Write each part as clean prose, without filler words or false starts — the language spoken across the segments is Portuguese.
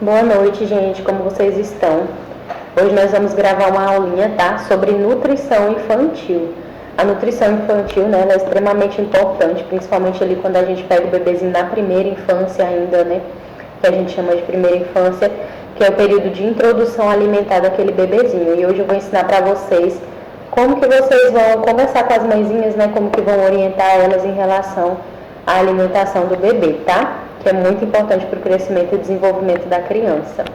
Boa noite, gente. Como vocês estão? Hoje nós vamos gravar uma aulinha, tá? Sobre nutrição infantil. A nutrição infantil, né, ela é extremamente importante, principalmente ali quando a gente pega o bebezinho na primeira infância ainda, né? Que a gente chama de primeira infância, que é o período de introdução alimentar daquele bebezinho. E hoje eu vou ensinar para vocês como que vocês vão conversar com as mãezinhas, né? Como que vão orientar elas em relação à alimentação do bebê, tá? Que é muito importante para o crescimento e desenvolvimento da criança.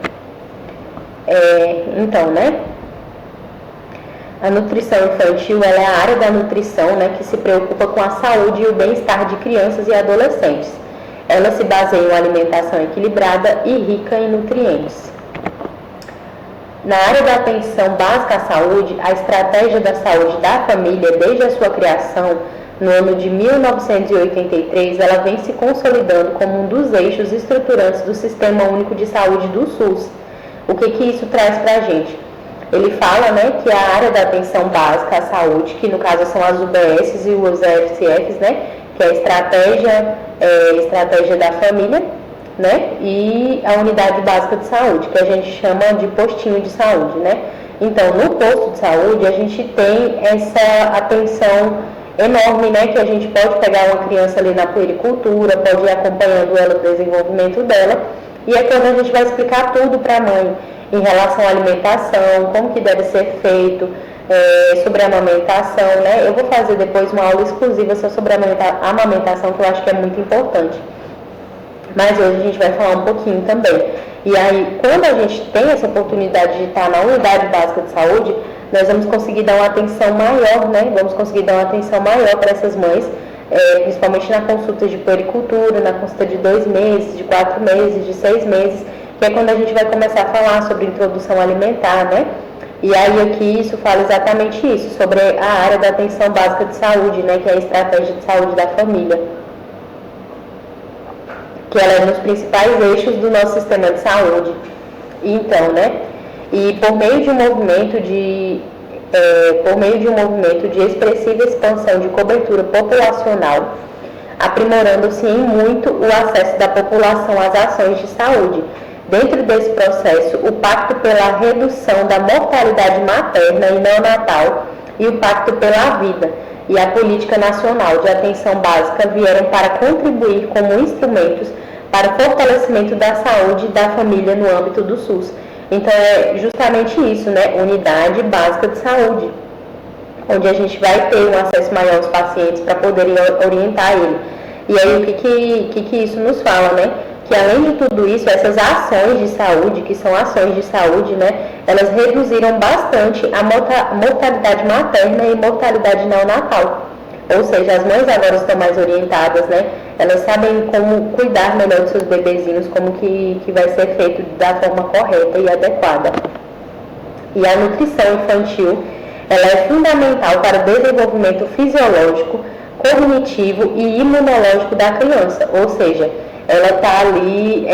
Então, né? A nutrição infantil, ela é a área da nutrição, né, que se preocupa com a saúde e o bem-estar de crianças e adolescentes. Ela se baseia em uma alimentação equilibrada e rica em nutrientes. Na área da atenção básica à saúde, a estratégia da saúde da família, desde a sua criação, no ano de 1983, ela vem se consolidando como um dos eixos estruturantes do Sistema Único de Saúde do SUS. O que isso traz para a gente? Ele fala, né, que a área da atenção básica à saúde, que no caso são as UBSs e os FCFs, né, que é a estratégia da família, né, e a unidade básica de saúde, que a gente chama de postinho de saúde, né. Então, no posto de saúde, a gente tem essa atenção enorme, né, que a gente pode pegar uma criança ali na puericultura, pode ir acompanhando ela, o desenvolvimento dela, e é quando a gente vai explicar tudo para a mãe em relação à alimentação, como que deve ser feito, sobre a amamentação, né? Eu vou fazer depois uma aula exclusiva sobre a amamentação, que eu acho que é muito importante. Mas hoje a gente vai falar um pouquinho também. E aí, quando a gente tem essa oportunidade de estar na unidade básica de saúde, nós vamos conseguir dar uma atenção maior, né? Vamos conseguir dar uma atenção maior para essas mães, principalmente na consulta de puericultura, na consulta de 2 meses, de 4 meses, de 6 meses, que é quando a gente vai começar a falar sobre introdução alimentar, né? E aí aqui isso fala exatamente isso, sobre a área da atenção básica de saúde, né? Que é a estratégia de saúde da família. Que ela é um dos principais eixos do nosso sistema de saúde. Então, né? E por meio de um movimento de expressiva expansão de cobertura populacional, aprimorando-se em muito o acesso da população às ações de saúde. Dentro desse processo, o Pacto pela Redução da Mortalidade Materna e Neonatal e o Pacto pela Vida e a Política Nacional de Atenção Básica vieram para contribuir como instrumentos para o fortalecimento da saúde da família no âmbito do SUS. Então, é justamente isso, né? Unidade Básica de Saúde, onde a gente vai ter um acesso maior aos pacientes para poderem orientar ele. E aí, o que isso nos fala, né? Que além de tudo isso, essas ações de saúde, que são ações de saúde, né, elas reduziram bastante a mortalidade materna e mortalidade neonatal. Ou seja, as mães agora estão mais orientadas, né, elas sabem como cuidar melhor dos seus bebezinhos, como que vai ser feito da forma correta e adequada. E a nutrição infantil, ela é fundamental para o desenvolvimento fisiológico, cognitivo e imunológico da criança, ou seja, ela está ali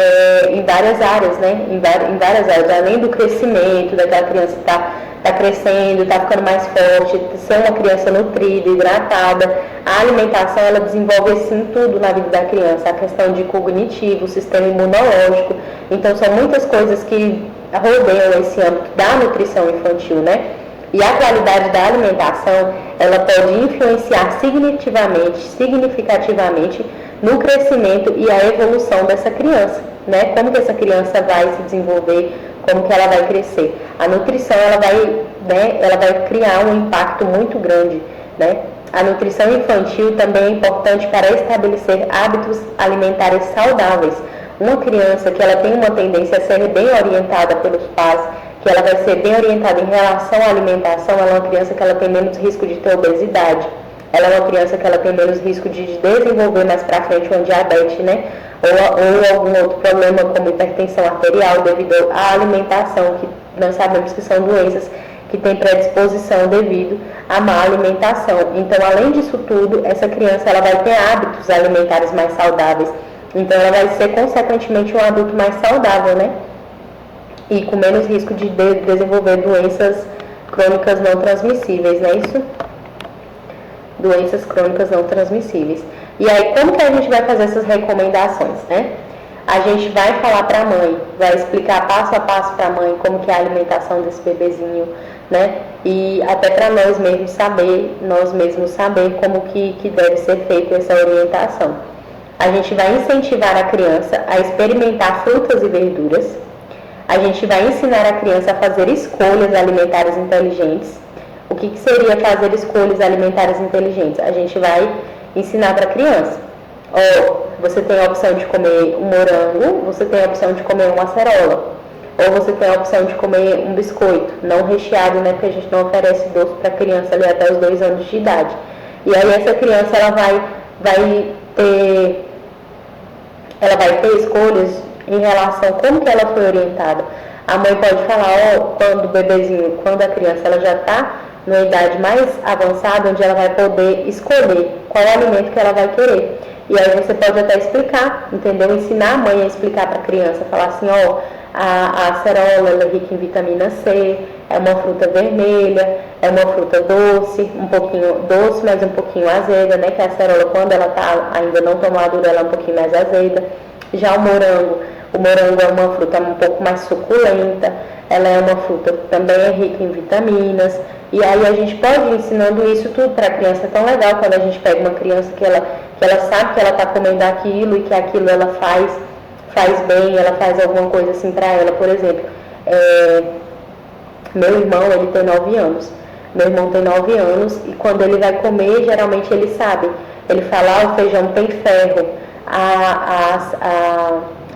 em várias áreas, né? Em várias áreas, além do crescimento daquela criança que está crescendo, está ficando mais forte, ser uma criança nutrida, hidratada. A alimentação, ela desenvolve assim tudo na vida da criança, a questão de cognitivo, o sistema imunológico. Então, são muitas coisas que rodeiam esse âmbito da nutrição infantil, né? E a qualidade da alimentação, ela pode influenciar significativamente no crescimento e a evolução dessa criança, né? Como que essa criança vai se desenvolver, como que ela vai crescer. A nutrição, ela vai criar um impacto muito grande, né? A nutrição infantil também é importante para estabelecer hábitos alimentares saudáveis. Uma criança que ela tem uma tendência a ser bem orientada pelos pais, que ela vai ser bem orientada em relação à alimentação, ela é uma criança que ela tem menos risco de ter obesidade. Ela é uma criança que ela tem menos risco de desenvolver mais para frente uma diabetes, né? Ou algum outro problema como hipertensão arterial devido à alimentação, que nós sabemos que são doenças que têm predisposição devido à má alimentação. Então, além disso tudo, essa criança ela vai ter hábitos alimentares mais saudáveis. Então, ela vai ser, consequentemente, um adulto mais saudável, né? E com menos risco de desenvolver doenças crônicas não transmissíveis, não é isso? Doenças crônicas não transmissíveis. E aí, como que a gente vai fazer essas recomendações, né? A gente vai falar para a mãe, vai explicar passo a passo para a mãe como que é a alimentação desse bebezinho, né? E até para nós mesmos saber como que deve ser feita essa orientação. A gente vai incentivar a criança a experimentar frutas e verduras. A gente vai ensinar a criança a fazer escolhas alimentares inteligentes. O que seria fazer escolhas alimentares inteligentes? A gente vai ensinar para a criança. Você tem a opção de comer um morango, você tem a opção de comer uma acerola. Ou você tem a opção de comer um biscoito, não recheado, né? Porque a gente não oferece doce para a criança ali até os 2 anos de idade. E aí essa criança ela vai ter escolhas em relação a como que ela foi orientada. A mãe pode falar, quando a criança ela já está numa idade mais avançada, onde ela vai poder escolher qual alimento que ela vai querer. E aí você pode até explicar, entendeu? Ensinar a mãe a explicar para a criança, falar assim, a acerola ela é rica em vitamina C, é uma fruta vermelha, é uma fruta doce, um pouquinho doce, mas um pouquinho azeda, né? Que a acerola, quando ela está ainda não tão madura, ela é um pouquinho mais azeda. Já o morango é uma fruta um pouco mais suculenta, ela é uma fruta que também é rica em vitaminas. E aí a gente pode ir ensinando isso tudo para a criança. É tão legal quando a gente pega uma criança que ela sabe que ela está comendo aquilo e que aquilo ela faz bem, ela faz alguma coisa assim para ela. Por exemplo, meu irmão, ele tem 9 anos. Meu irmão tem 9 anos e quando ele vai comer, geralmente ele sabe. Ele fala, o feijão tem ferro, a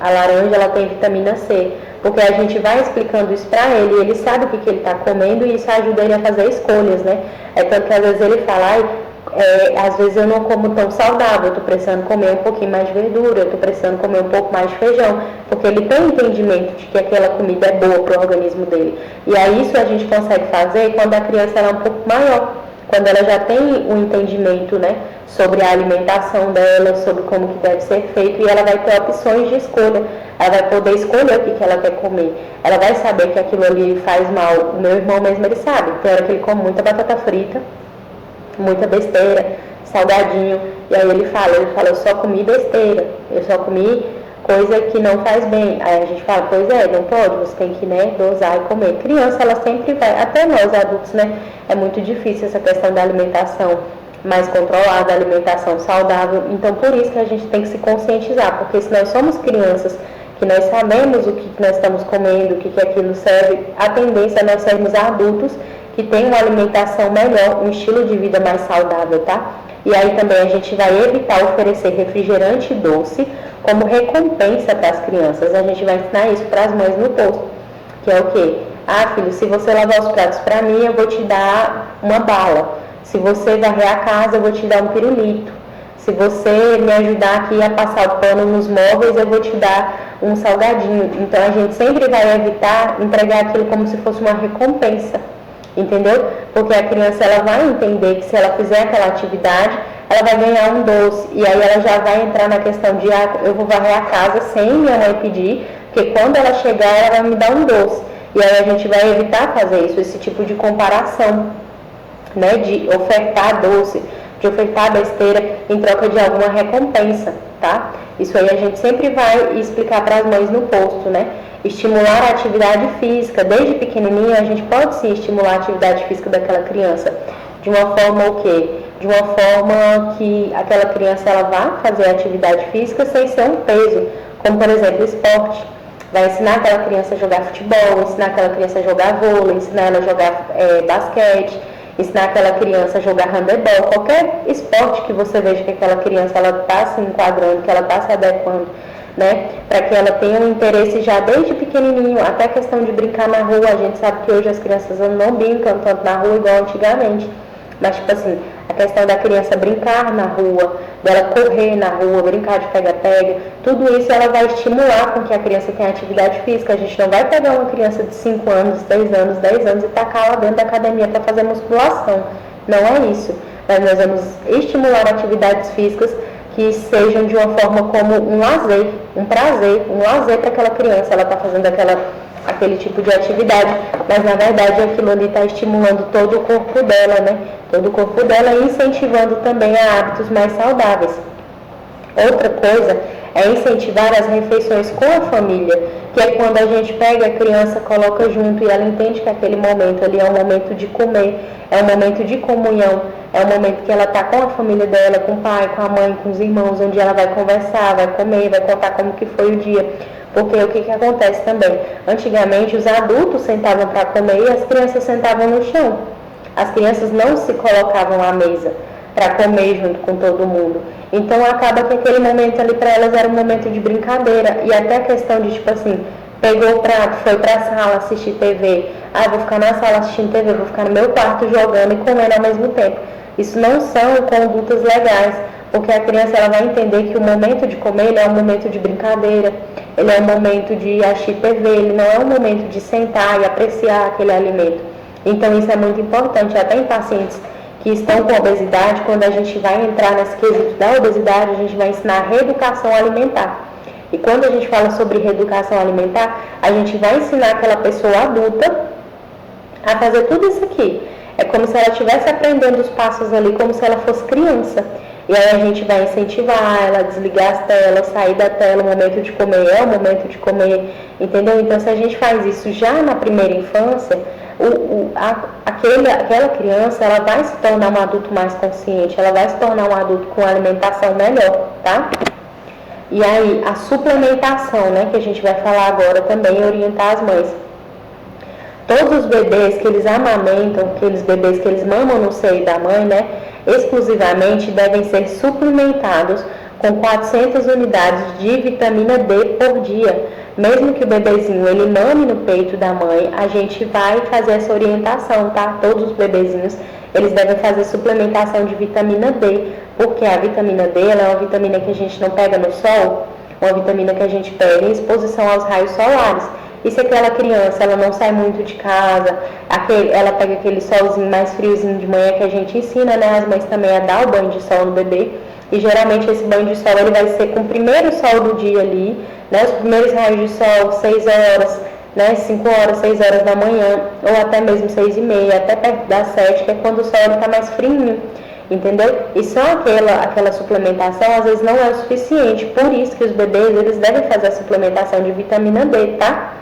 laranja ela tem vitamina C. Porque a gente vai explicando isso para ele, ele sabe o que ele está comendo e isso ajuda ele a fazer escolhas, né? É tanto que às vezes ele fala, às vezes eu não como tão saudável, eu estou precisando comer um pouquinho mais de verdura, eu estou precisando comer um pouco mais de feijão, porque ele tem um entendimento de que aquela comida é boa para o organismo dele. E aí isso a gente consegue fazer quando a criança ela é um pouco maior, quando ela já tem um entendimento, né, sobre a alimentação dela, sobre como que deve ser feito, e ela vai ter opções de escolha. Ela vai poder escolher o que ela quer comer. Ela vai saber que aquilo ali faz mal. O meu irmão mesmo, ele sabe. Tem hora que ele come muita batata frita, muita besteira, salgadinho. E aí ele fala, eu só comi besteira. Eu só comi coisa que não faz bem. Aí a gente fala, pois é, não pode, você tem que, né, dosar e comer. Criança, ela sempre vai, até nós adultos, né, é muito difícil essa questão da alimentação mais controlada, alimentação saudável. Então, por isso que a gente tem que se conscientizar, porque se nós somos crianças, que nós sabemos o que nós estamos comendo, o que aquilo serve, a tendência é nós sermos adultos que têm uma alimentação melhor, um estilo de vida mais saudável, tá? E aí também a gente vai evitar oferecer refrigerante doce como recompensa para as crianças. A gente vai ensinar isso para as mães no posto, que é o quê? Filho, se você lavar os pratos para mim, eu vou te dar uma bala. Se você varrer a casa, eu vou te dar um pirulito. Se você me ajudar aqui a passar o pano nos móveis, eu vou te dar um salgadinho. Então a gente sempre vai evitar entregar aquilo como se fosse uma recompensa, entendeu? Porque a criança ela vai entender que se ela fizer aquela atividade, ela vai ganhar um doce. E aí ela já vai entrar na questão de, eu vou varrer a casa sem minha mãe pedir, porque quando ela chegar, ela vai me dar um doce. E aí a gente vai evitar fazer isso, esse tipo de comparação, né, de ofertar doce, de ofertar besteira em troca de alguma recompensa, tá? Isso aí a gente sempre vai explicar para as mães no posto, né? Estimular a atividade física, desde pequenininho a gente pode sim estimular a atividade física daquela criança, de uma forma o quê? De uma forma que aquela criança ela vá fazer a atividade física sem ser um peso, como por exemplo esporte. Vai ensinar aquela criança a jogar futebol, ensinar aquela criança a jogar vôlei, ensinar ela a jogar basquete, ensinar aquela criança a jogar handebol, qualquer esporte que você veja que aquela criança ela está se enquadrando, que ela está se adequando, né, para que ela tenha um interesse já desde pequenininho, até a questão de brincar na rua. A gente sabe que hoje as crianças não brincam tanto na rua igual antigamente, mas tipo assim, a questão da criança brincar na rua, dela correr na rua, brincar de pega-pega, tudo isso ela vai estimular com que a criança tenha atividade física. A gente não vai pegar uma criança de 5 anos, 6 anos, 10 anos e tacar lá dentro da academia para fazer musculação. Não é isso. Mas nós vamos estimular atividades físicas que sejam de uma forma como um lazer, um prazer, um lazer para aquela criança. Ela está fazendo aquele tipo de atividade, mas na verdade aquilo ali está estimulando todo o corpo dela, né? Todo o corpo dela e incentivando também a hábitos mais saudáveis. Outra coisa é incentivar as refeições com a família, que é quando a gente pega a criança, coloca junto e ela entende que aquele momento ali é um momento de comer, é um momento de comunhão, é um momento que ela está com a família dela, com o pai, com a mãe, com os irmãos, onde ela vai conversar, vai comer, vai contar como que foi o dia. Porque o que acontece também? Antigamente os adultos sentavam para comer e as crianças sentavam no chão. As crianças não se colocavam à mesa para comer junto com todo mundo. Então acaba que aquele momento ali para elas era um momento de brincadeira. E até a questão de tipo assim, pegou o prato, foi para a sala assistir TV. Ah, vou ficar na sala assistindo TV, vou ficar no meu quarto jogando e comendo ao mesmo tempo. Isso não são condutas legais, porque a criança ela vai entender que o momento de comer ele é um momento de brincadeira, ele é um momento de assistir TV, ele não é um momento de sentar e apreciar aquele alimento. Então isso é muito importante, até em pacientes que estão com obesidade, quando a gente vai entrar nesse quesito da obesidade, a gente vai ensinar reeducação alimentar. E quando a gente fala sobre reeducação alimentar, a gente vai ensinar aquela pessoa adulta a fazer tudo isso aqui. É como se ela estivesse aprendendo os passos ali, como se ela fosse criança. E aí a gente vai incentivar ela a desligar as telas, sair da tela, o momento de comer é o momento de comer, entendeu? Então se a gente faz isso já na primeira infância, aquela criança ela vai se tornar um adulto mais consciente, ela vai se tornar um adulto com alimentação melhor, tá? E aí a suplementação, né, que a gente vai falar agora também, orientar as mães. Todos os bebês que eles amamentam, aqueles bebês que eles mamam no seio da mãe, né, exclusivamente devem ser suplementados com 400 unidades de vitamina D por dia. Mesmo que o bebezinho ele mame no peito da mãe, a gente vai fazer essa orientação, tá? Todos os bebezinhos, eles devem fazer suplementação de vitamina D, porque a vitamina D ela é uma vitamina que a gente não pega no sol, uma vitamina que a gente pega em exposição aos raios solares. E se aquela criança ela não sai muito de casa, ela pega aquele solzinho mais friozinho de manhã que a gente ensina, né, as mães também a dar o banho de sol no bebê. E geralmente esse banho de sol ele vai ser com o primeiro sol do dia ali, né, os primeiros raios de sol, 6 horas, né, 5 horas, 6 horas da manhã, ou até mesmo 6h30, até perto das 7, que é quando o sol está mais frinho, entendeu? E só aquela suplementação às vezes não é o suficiente, por isso que os bebês eles devem fazer a suplementação de vitamina D, tá?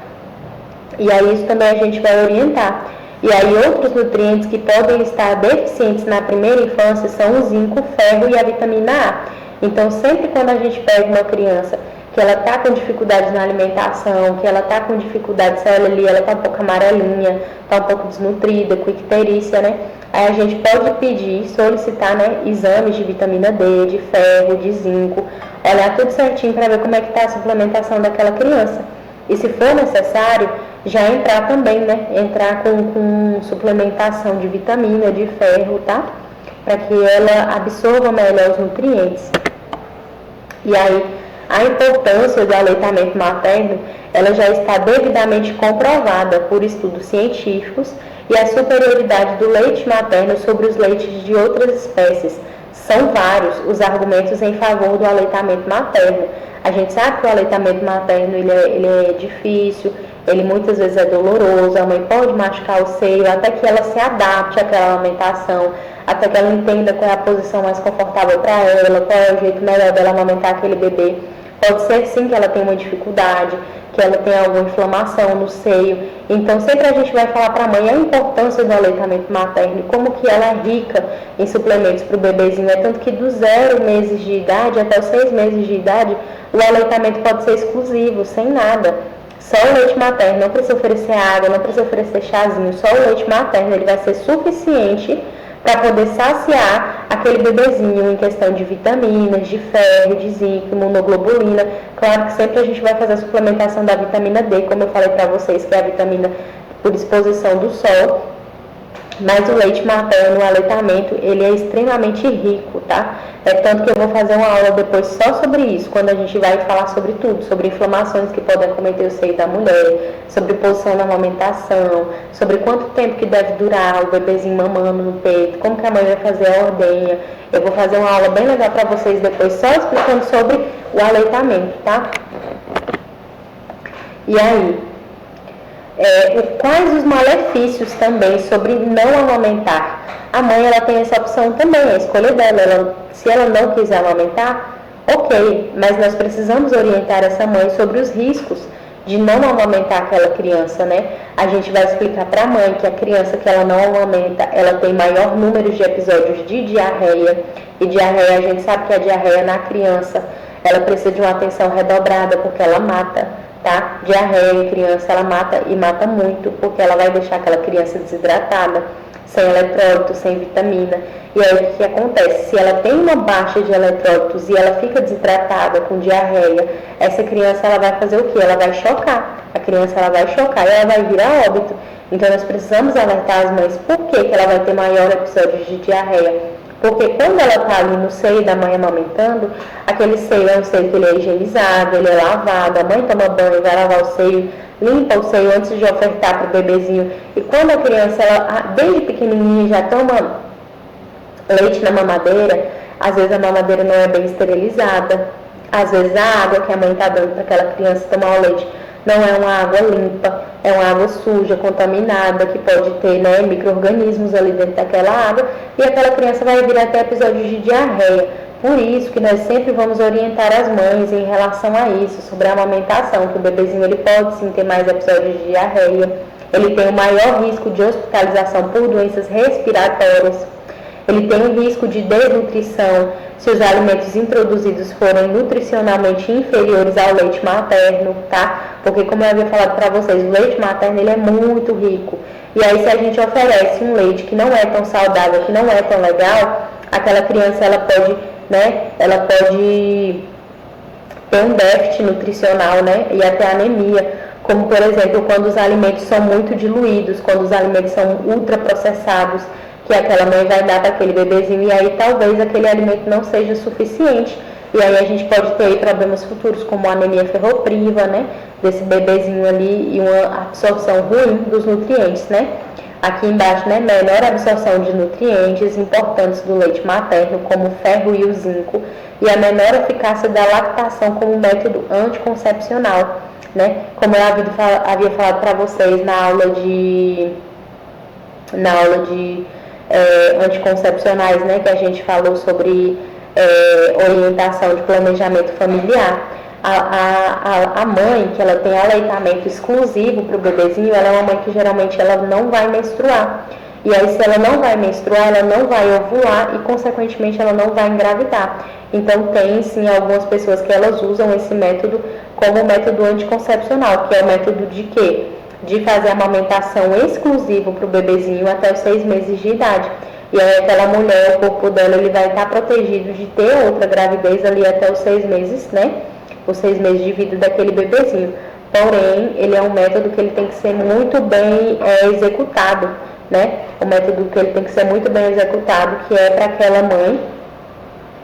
E aí isso também a gente vai orientar. E aí outros nutrientes que podem estar deficientes na primeira infância são o zinco, o ferro e a vitamina A. Então sempre quando a gente pega uma criança que ela está com dificuldade na alimentação, que ela está com dificuldade, se ela ali, ela está um pouco amarelinha, está um pouco desnutrida, com icterícia, né? Aí a gente pode pedir, solicitar, né, exames de vitamina D, de ferro, de zinco, olhar tudo certinho para ver como é que está a suplementação daquela criança. E se for necessário, já entrar também, né? Entrar com suplementação de vitamina, de ferro, tá? Para que ela absorva melhor os nutrientes. E aí, a importância do aleitamento materno, ela já está devidamente comprovada por estudos científicos e a superioridade do leite materno sobre os leites de outras espécies. São vários os argumentos em favor do aleitamento materno. A gente sabe que o aleitamento materno ele é difícil, ele muitas vezes é doloroso, a mãe pode machucar o seio até que ela se adapte àquela amamentação, até que ela entenda qual é a posição mais confortável para ela, qual é o jeito melhor dela amamentar aquele bebê. Pode ser sim que ela tenha uma dificuldade, que ela tenha alguma inflamação no seio. Então sempre a gente vai falar para a mãe a importância do aleitamento materno, como que ela é rica em suplementos para o bebezinho. É tanto que do 0 meses de idade até os 6 meses de idade, o aleitamento pode ser exclusivo, sem nada. Só o leite materno, não precisa oferecer água, não precisa oferecer chazinho, só o leite materno ele vai ser suficiente para poder saciar aquele bebezinho em questão de vitaminas, de ferro, de zinco, imunoglobulina. Claro que sempre a gente vai fazer a suplementação da vitamina D, como eu falei para vocês, que é a vitamina por exposição do sol. Mas o leite materno, o aleitamento, ele é extremamente rico, tá? É tanto que eu vou fazer uma aula depois só sobre isso, quando a gente vai falar sobre tudo, sobre inflamações que podem acometer o seio da mulher, sobre posição na amamentação, sobre quanto tempo que deve durar o bebezinho mamando no peito, como que a mãe vai fazer a ordenha. Eu vou fazer uma aula bem legal para vocês depois, só explicando sobre o aleitamento, tá? E aí, quais os malefícios também sobre não amamentar? A mãe ela tem essa opção também, a escolha dela. Se ela não quiser amamentar, Ok, mas nós precisamos orientar essa mãe sobre os riscos de não amamentar aquela criança, né? A gente vai explicar para a mãe que a criança que ela não amamenta, ela tem maior número de episódios de diarreia, e diarreia, a gente sabe que a diarreia na criança, ela precisa de uma atenção redobrada, porque ela mata, tá? Diarreia em criança, ela mata e mata muito, porque ela vai deixar aquela criança desidratada, sem eletrólitos, sem vitamina. E aí o que acontece? Se ela tem uma baixa de eletrólitos e ela fica desidratada, com diarreia, essa criança ela vai fazer o quê? Ela vai chocar. A criança ela vai chocar e ela vai virar óbito. Então nós precisamos alertar as mães por que ela vai ter maior episódio de diarreia. Porque quando ela está ali no seio da mãe amamentando, aquele seio é um seio que ele é higienizado, ele é lavado, a mãe toma banho, vai lavar o seio, limpa o seio antes de ofertar para o bebezinho. E quando a criança, ela, desde pequenininha, já toma leite na mamadeira, às vezes a mamadeira não é bem esterilizada, às vezes a água que a mãe está dando para aquela criança tomar o leite não é uma água limpa, é uma água suja, contaminada, que pode ter, né, micro-organismos ali dentro daquela água, e aquela criança vai vir até episódios de diarreia. Por isso que nós sempre vamos orientar as mães em relação a isso, sobre a amamentação, que o bebezinho ele pode sim ter mais episódios de diarreia, ele tem o maior risco de hospitalização por doenças respiratórias, ele tem um risco de desnutrição se os alimentos introduzidos forem nutricionalmente inferiores ao leite materno, tá? Porque como eu havia falado para vocês, o leite materno ele é muito rico. E aí se a gente oferece um leite que não é tão saudável, que não é tão legal, aquela criança ela pode, né, ela pode ter um déficit nutricional, né, e até anemia, como por exemplo quando os alimentos são muito diluídos, quando os alimentos são ultraprocessados, que aquela mãe vai dar para aquele bebezinho, e aí talvez aquele alimento não seja suficiente, e aí a gente pode ter aí problemas futuros, como a anemia ferropriva, né, desse bebezinho ali, e uma absorção ruim dos nutrientes, né. Aqui embaixo, né, menor absorção de nutrientes importantes do leite materno, como o ferro e o zinco, e a menor eficácia da lactação como método anticoncepcional, né, como eu havia falado para vocês na aula de anticoncepcionais, né, que a gente falou sobre orientação de planejamento familiar. A mãe que ela tem aleitamento exclusivo para o bebezinho, ela é uma mãe que geralmente ela não vai menstruar. E aí se ela não vai menstruar, ela não vai ovular e consequentemente ela não vai engravidar. Então tem sim algumas pessoas que elas usam esse método como método anticoncepcional, que é o método de quê? De fazer a amamentação exclusiva para o bebezinho até os 6 meses de idade. E aí aquela mulher, o corpo dela, ele vai estar protegido de ter outra gravidez ali até os 6 meses, né? Os 6 meses de vida daquele bebezinho. Porém, ele é um método que ele tem que ser muito bem executado, né? O método que ele tem que ser muito bem executado, que é para aquela mãe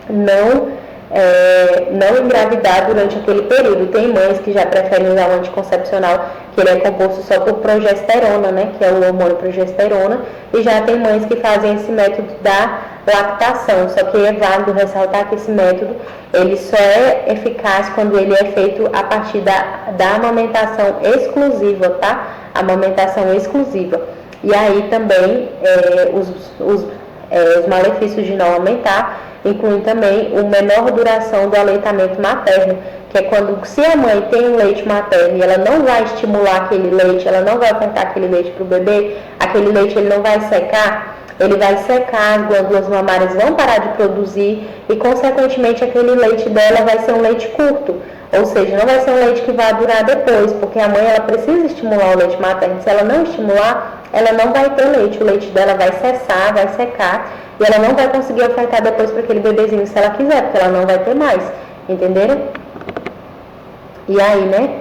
não engravidar durante aquele período. Tem mães que já preferem usar o anticoncepcional, que ele é composto só por progesterona, né, que é o hormônio progesterona, e já tem mães que fazem esse método da lactação, só que é válido ressaltar que esse método, ele só é eficaz quando ele é feito a partir da amamentação exclusiva, tá? Amamentação exclusiva. E aí também os malefícios de não amamentar incluem também a menor duração do aleitamento materno, que é quando, se a mãe tem um leite materno e ela não vai estimular aquele leite, ela não vai ofertar aquele leite para o bebê, aquele leite ele não vai secar, ele vai secar, as glândulas mamárias vão parar de produzir e, consequentemente, aquele leite dela vai ser um leite curto, ou seja, não vai ser um leite que vai durar depois, porque a mãe ela precisa estimular o leite materno. Se ela não estimular, ela não vai ter leite, o leite dela vai cessar, vai secar, e ela não vai conseguir ofertar depois para aquele bebezinho se ela quiser, porque ela não vai ter mais, entenderam? E aí, né,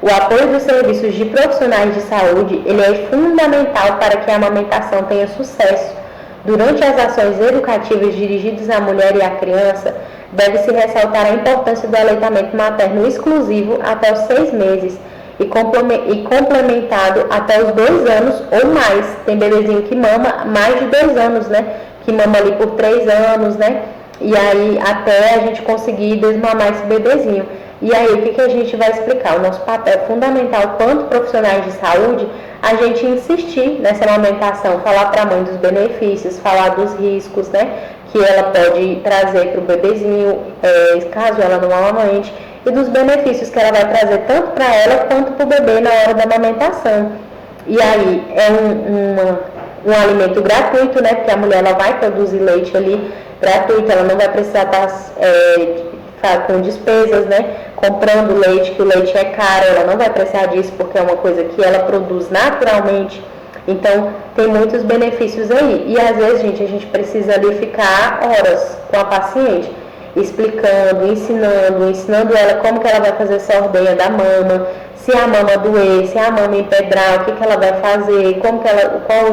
o apoio dos serviços de profissionais de saúde, ele é fundamental para que a amamentação tenha sucesso. Durante as ações educativas dirigidas à mulher e à criança, deve-se ressaltar a importância do aleitamento materno exclusivo até os 6 meses e complementado até os 2 anos ou mais. Tem bebezinho que mama mais de 2 anos, né? Que mama ali por 3 anos, né? E aí até a gente conseguir desmamar esse bebezinho. E aí o que a gente vai explicar? O nosso papel é fundamental, quanto profissionais de saúde, a gente insistir nessa amamentação, falar para a mãe dos benefícios, falar dos riscos, né? que ela pode trazer para o bebezinho, caso ela não amamente, e dos benefícios que ela vai trazer tanto para ela quanto para o bebê na hora da amamentação. E aí é um alimento gratuito, né? Porque a mulher ela vai produzir leite ali gratuito, ela não vai precisar estar com despesas, né? Comprando leite, que o leite é caro, ela não vai precisar disso porque é uma coisa que ela produz naturalmente. Então, tem muitos benefícios aí. E às vezes, gente, a gente precisa ali ficar horas com a paciente, explicando, ensinando ela como que ela vai fazer essa ordenha da mama, se a mama doer, se a mama empedrar, o que ela vai fazer, como que ela, qual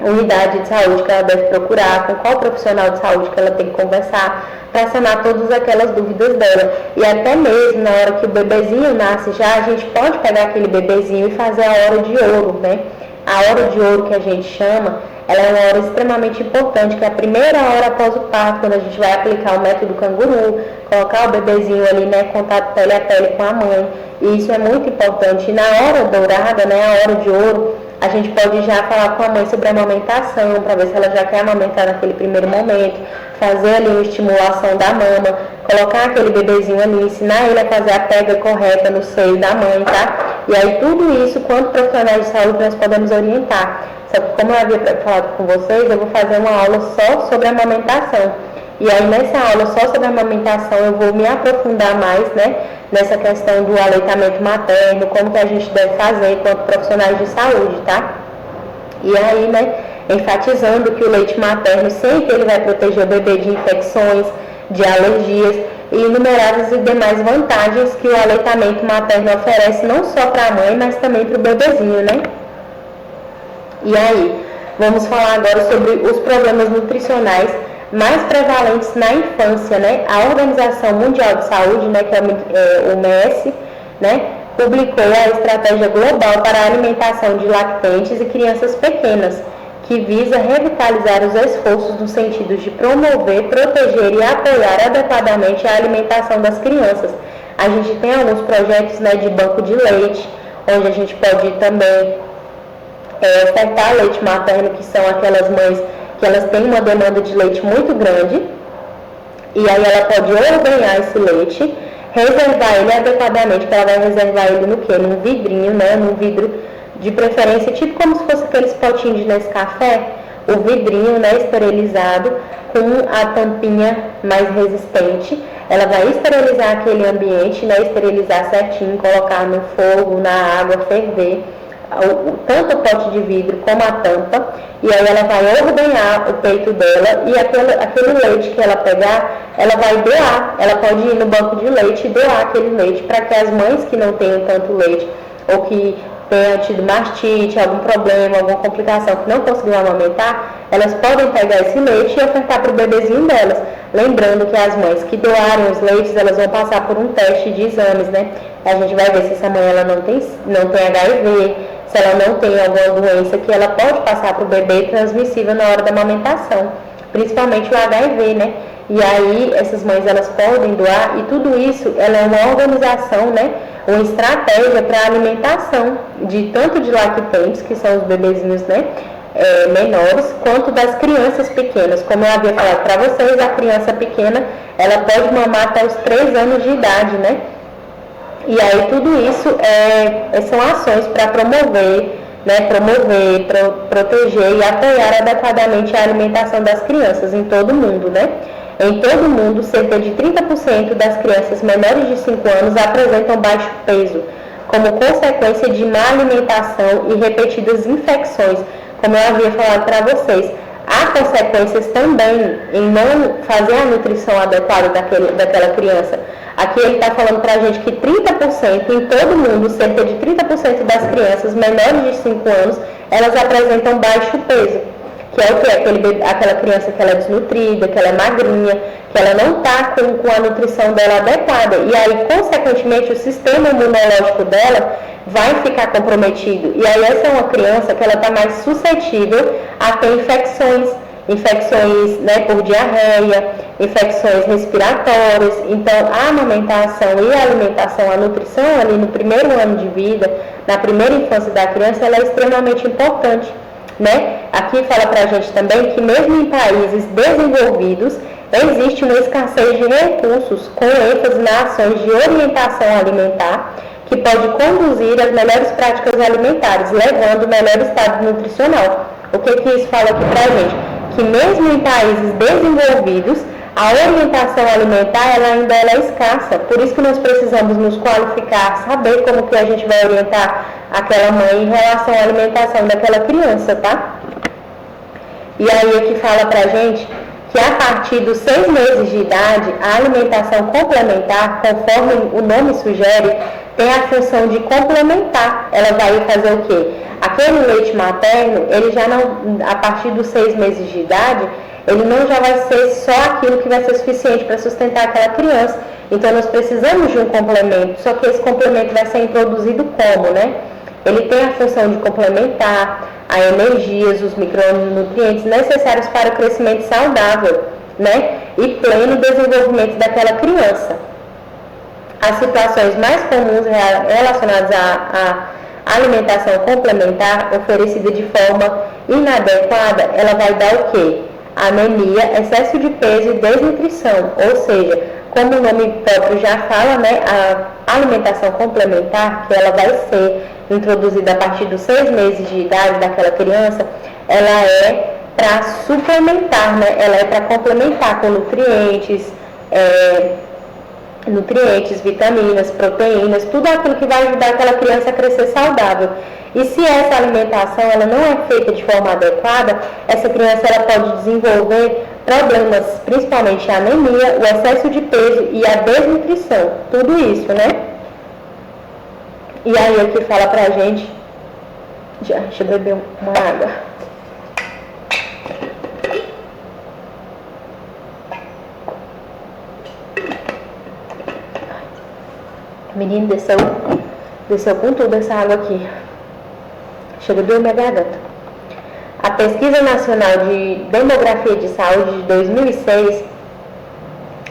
unidade de saúde que ela deve procurar, com qual profissional de saúde que ela tem que conversar, para sanar todas aquelas dúvidas dela. E até mesmo na hora que o bebezinho nasce já, a gente pode pegar aquele bebezinho e fazer a hora de ouro, né? A hora de ouro que a gente chama, ela é uma hora extremamente importante, que é a primeira hora após o parto, quando a gente vai aplicar o método canguru, colocar o bebezinho ali, né, contato pele a pele com a mãe. E isso é muito importante. E na hora dourada, né, a hora de ouro, a gente pode já falar com a mãe sobre a amamentação, para ver se ela já quer amamentar naquele primeiro momento, fazer ali uma estimulação da mama, colocar aquele bebezinho ali, ensinar ele a fazer a pega correta no seio da mãe, tá? E aí tudo isso, quanto profissionais de saúde, nós podemos orientar. Só que como eu havia falado com vocês, eu vou fazer uma aula só sobre a amamentação. E aí nessa aula só sobre a amamentação eu vou me aprofundar mais, né, nessa questão do aleitamento materno, como que a gente deve fazer enquanto profissionais de saúde, tá? E aí, né, enfatizando que o leite materno sempre ele vai proteger o bebê de infecções, de alergias e inumeráveis e demais vantagens que o aleitamento materno oferece não só para a mãe, mas também para o bebezinho, né? E aí, vamos falar agora sobre os problemas nutricionais mais prevalentes na infância, né? A Organização Mundial de Saúde, né, que é o OMS, né, publicou a Estratégia Global para a Alimentação de Lactantes e Crianças Pequenas, que visa revitalizar os esforços no sentido de promover, proteger e apoiar adequadamente a alimentação das crianças. A gente tem alguns projetos, né, de banco de leite, onde a gente pode também ofertar leite materno, que são aquelas mães que elas têm uma demanda de leite muito grande, e aí ela pode ordenhar esse leite, reservar ele adequadamente, que ela vai reservar ele no quê? Num vidrinho, né? Num vidro de preferência, tipo como se fosse aqueles potinhos de Nescafé, o vidrinho, né, esterilizado, com a tampinha mais resistente. Ela vai esterilizar aquele ambiente, né, esterilizar certinho, colocar no fogo, na água, ferver, tanto o pote de vidro como a tampa, e aí ela vai ordenhar o peito dela, e aquele leite que ela pegar, ela vai doar. Ela pode ir no banco de leite e doar aquele leite para que as mães que não tenham tanto leite, ou que tenham tido mastite, algum problema, alguma complicação, que não conseguiram amamentar, elas podem pegar esse leite e ofertar para o bebezinho delas. Lembrando que as mães que doarem os leites, elas vão passar por um teste de exames, né? A gente vai ver se essa mãe ela não tem HIV, se ela não tem alguma doença que ela pode passar para o bebê transmissível na hora da amamentação, principalmente o HIV, né? E aí essas mães elas podem doar, e tudo isso ela é uma organização, né? Uma estratégia para a alimentação de tanto de lactantes, que são os bebezinhos, né, menores, quanto das crianças pequenas. Como eu havia falado para vocês, a criança pequena ela pode mamar até os 3 anos de idade, né? E aí tudo isso são ações para promover, proteger e apoiar adequadamente a alimentação das crianças em todo o mundo, né? Em todo o mundo, cerca de 30% das crianças menores de 5 anos apresentam baixo peso, como consequência de má alimentação e repetidas infecções, como eu havia falado para vocês. Há consequências também em não fazer a nutrição adequada daquela criança. Aqui ele está falando para a gente que 30%, em todo o mundo, cerca de 30% das crianças menores de 5 anos, elas apresentam baixo peso. Que é o que? Aquela criança que ela é desnutrida, que ela é magrinha, que ela não está com a nutrição dela adequada. E aí, consequentemente, o sistema imunológico dela vai ficar comprometido. E aí, essa é uma criança que ela está mais suscetível a ter infecções, né, por diarreia, infecções respiratórias. Então, a amamentação e a alimentação, a nutrição ali no primeiro ano de vida, na primeira infância da criança, ela é extremamente importante, né? Aqui fala para a gente também que mesmo em países desenvolvidos, existe uma escassez de recursos com ênfase nas ações de orientação alimentar, que pode conduzir às melhores práticas alimentares, levando melhor estado nutricional. O que isso fala aqui para a gente? Que mesmo em países desenvolvidos, a orientação alimentar ela ainda é escassa. Por isso que nós precisamos nos qualificar, saber como que a gente vai orientar aquela mãe em relação à alimentação daquela criança, tá? E aí aqui fala pra gente que a partir dos 6 meses de idade, a alimentação complementar, conforme o nome sugere, tem a função de complementar. Ela vai fazer o quê? Aquele leite materno, ele já não, a partir dos 6 meses de idade, ele não já vai ser só aquilo que vai ser suficiente para sustentar aquela criança. Então nós precisamos de um complemento, só que esse complemento vai ser introduzido como, né? Ele tem a função de complementar a energias, os micronutrientes necessários para o crescimento saudável, né? E pleno desenvolvimento daquela criança. As situações mais comuns relacionadas à alimentação complementar oferecida de forma inadequada, ela vai dar o quê? Anemia, excesso de peso e desnutrição, ou seja, como o nome próprio já fala, né, a alimentação complementar, que ela vai ser introduzida a partir dos 6 meses de idade daquela criança, ela é para suplementar, né, ela é para complementar com nutrientes, vitaminas, proteínas, tudo aquilo que vai ajudar aquela criança a crescer saudável. E se essa alimentação ela não é feita de forma adequada, essa criança ela pode desenvolver problemas, principalmente a anemia, o excesso de peso e a desnutrição, tudo isso, né? E aí aqui fala pra gente, deixa eu beber uma água. Menino, desceu com tudo essa água aqui. Chega doeu minha garganta. A Pesquisa Nacional de Demografia de Saúde de 2006,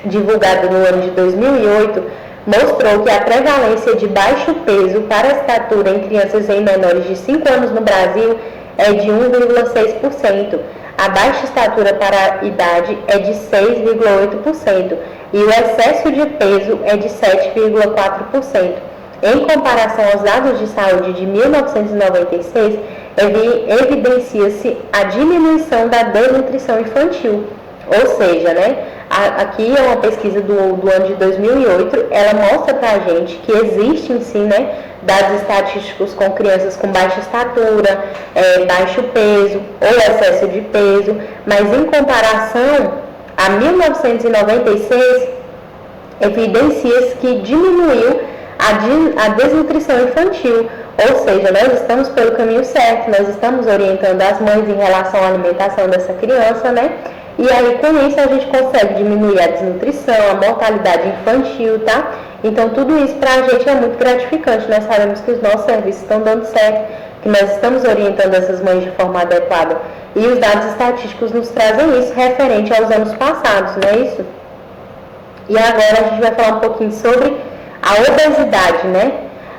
divulgada no ano de 2008, mostrou que a prevalência de baixo peso para a estatura em crianças e menores de 5 anos no Brasil é de 1,6%. A baixa estatura para a idade é de 6,8% e o excesso de peso é de 7,4%. Em comparação aos dados de saúde de 1996, evidencia-se a diminuição da desnutrição infantil. Ou seja, né, aqui é uma pesquisa do ano de 2008, ela mostra para a gente que existem sim, né, dados estatísticos com crianças com baixa estatura, baixo peso ou excesso de peso, mas em comparação a 1996, evidencia-se que diminuiu a desnutrição infantil, ou seja, nós estamos pelo caminho certo, nós estamos orientando as mães em relação à alimentação dessa criança, né? E aí com isso a gente consegue diminuir a desnutrição, a mortalidade infantil, tá? Então tudo isso pra gente é muito gratificante, nós sabemos que os nossos serviços estão dando certo, que nós estamos orientando essas mães de forma adequada. E os dados estatísticos nos trazem isso referente aos anos passados, não é isso? E agora a gente vai falar um pouquinho sobre a obesidade, né?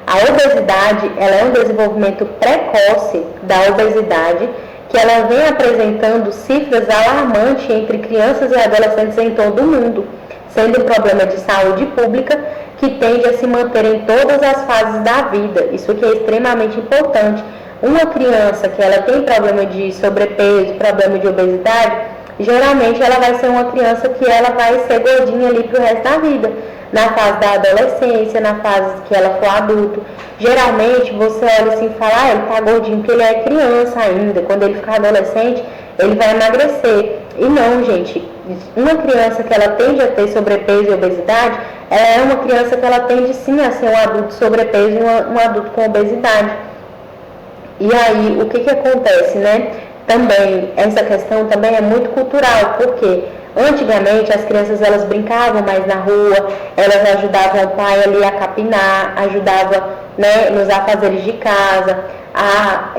A obesidade, ela é um desenvolvimento precoce da obesidade, que ela vem apresentando cifras alarmantes entre crianças e adolescentes em todo o mundo, sendo um problema de saúde pública que tende a se manter em todas as fases da vida. Isso que é extremamente importante. Uma criança que ela tem problema de sobrepeso, problema de obesidade, geralmente ela vai ser uma criança que ela vai ser gordinha ali pro resto da vida. Na fase da adolescência, na fase que ela for adulto. Geralmente você olha assim e fala, ele tá gordinho porque ele é criança ainda. Quando ele ficar adolescente, ele vai emagrecer. E não, gente, uma criança que ela tende a ter sobrepeso e obesidade, ela é uma criança que ela tende sim a ser um adulto sobrepeso e um adulto com obesidade. E aí, o que acontece, né? Também, essa questão também é muito cultural, porque antigamente as crianças elas brincavam mais na rua, elas ajudavam o pai ali a capinar, ajudavam, né, nos afazeres de casa, a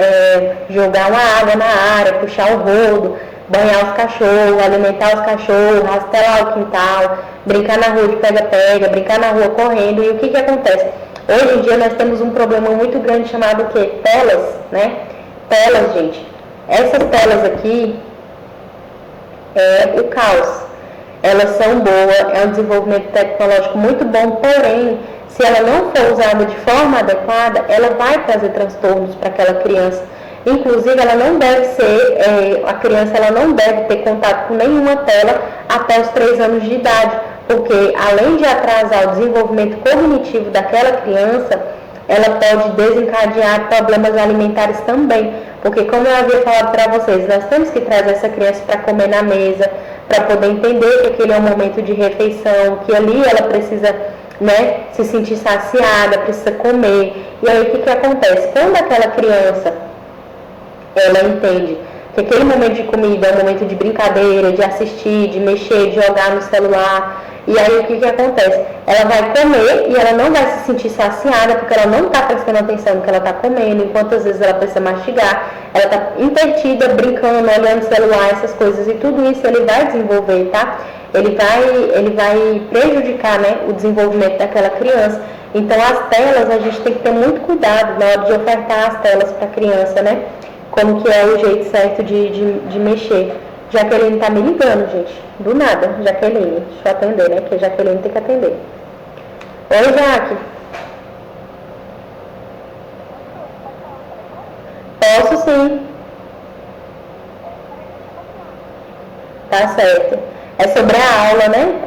jogar uma água na área, puxar o rodo, banhar os cachorros, alimentar os cachorros, rastelar o quintal, brincar na rua de pega-pega, brincar na rua correndo. E o que acontece? Hoje em dia nós temos um problema muito grande chamado o quê? Telas, né? Telas, gente. essas telas aqui é o caos. Elas são boas, é um desenvolvimento tecnológico muito bom, porém, se ela não for usada de forma adequada, ela vai trazer transtornos para aquela criança. Inclusive, ela não deve ser, a criança ela não deve ter contato com nenhuma tela até os 3 anos de idade, porque além de atrasar o desenvolvimento cognitivo daquela criança, ela pode desencadear problemas alimentares também, porque como eu havia falado para vocês, nós temos que trazer essa criança para comer na mesa, para poder entender que aquele é um momento de refeição, que ali ela precisa, né, se sentir saciada, precisa comer. E aí o que acontece? Quando aquela criança ela entende que aquele momento de comida é um momento de brincadeira, de assistir, de mexer, de jogar no celular, e aí o que acontece? Ela vai comer e ela não vai se sentir saciada porque ela não está prestando atenção no que ela está comendo, enquanto às vezes ela precisa mastigar, ela está entretida, brincando, olhando o celular, essas coisas, e tudo isso ele vai desenvolver, tá? Ele vai prejudicar, né, o desenvolvimento daquela criança. Então as telas, a gente tem que ter muito cuidado na hora de ofertar as telas para a criança, né? Como que é o jeito certo de mexer. Jaqueline tá me ligando, gente. Do nada, Jaqueline. Deixa eu atender, né? Porque Jaqueline tem que atender. Oi, Jaque. Posso sim. Tá certo. É sobre a aula, né?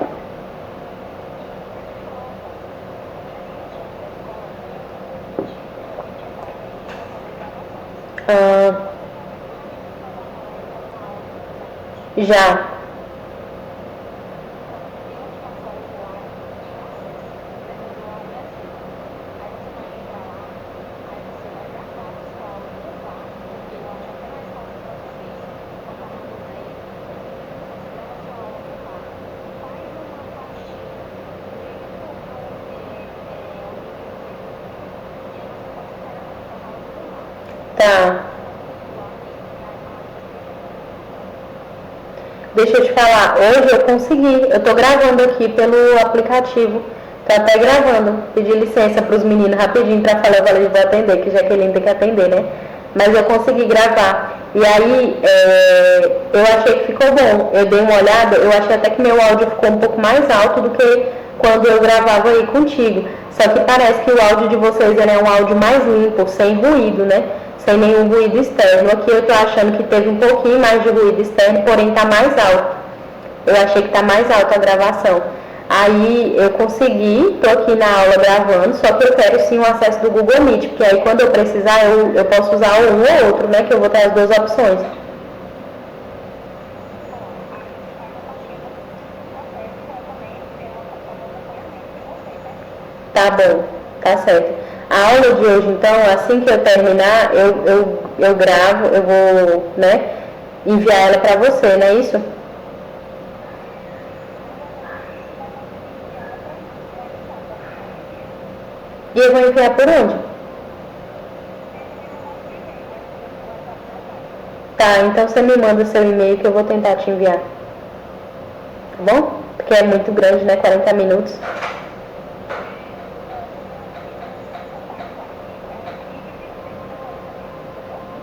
Já. Tá. Deixa eu te falar, hoje eu consegui, eu tô gravando aqui pelo aplicativo, tô até gravando, pedi licença pros meninos rapidinho pra falar, eu falei, vou atender, que Jaqueline tem que atender, né? Mas eu consegui gravar, e aí eu achei que ficou bom, eu dei uma olhada, eu achei até que meu áudio ficou um pouco mais alto do que quando eu gravava aí contigo, só que parece que o áudio de vocês é um áudio mais limpo, sem ruído, né? Sem nenhum ruído externo. Aqui eu tô achando que teve um pouquinho mais de ruído externo, porém tá mais alto. Eu achei que tá mais alta a gravação. Aí eu consegui, tô aqui na aula gravando, só que eu quero sim o acesso do Google Meet, porque aí quando eu precisar eu posso usar um ou outro, né? Que eu vou ter as duas opções. Tá bom, tá certo. A aula de hoje, então, assim que eu terminar, eu gravo, eu vou, né, enviar ela para você, não é isso? E eu vou enviar por onde? Tá, então você me manda seu e-mail que eu vou tentar te enviar. Tá bom? Porque é muito grande, né? 40 minutos.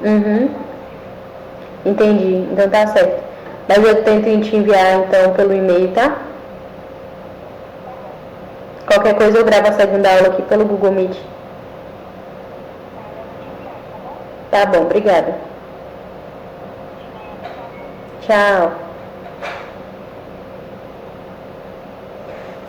Uhum. Entendi. Então tá certo. Mas eu tento te enviar então pelo e-mail, tá? Qualquer coisa eu gravo a segunda aula aqui pelo Google Meet. Tá bom, obrigada. Tchau.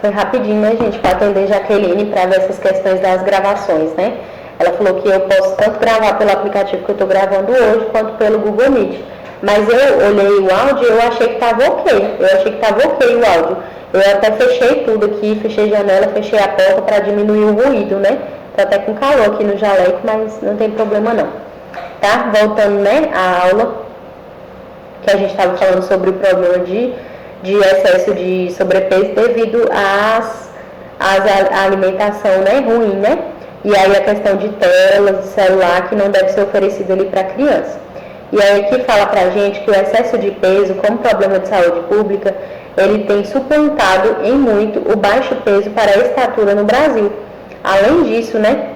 Foi rapidinho, né, gente, para atender Jaqueline para ver essas questões das gravações, né? Ela falou que eu posso tanto gravar pelo aplicativo que eu estou gravando hoje, quanto pelo Google Meet. Mas eu olhei o áudio e eu achei que estava ok. Eu achei que estava ok o áudio. Eu até fechei tudo aqui, fechei a janela, fechei a porta para diminuir o ruído, né? Tá até com calor aqui no jaleco, mas não tem problema não. Tá? Voltando, né, à aula, que a gente estava falando sobre o problema de excesso de sobrepeso devido à alimentação, né, ruim, né? E aí a questão de telas, de celular, que não deve ser oferecido ali para a criança. E aí aqui fala pra gente que o excesso de peso, como problema de saúde pública, ele tem suplantado em muito o baixo peso para a estatura no Brasil. Além disso, né,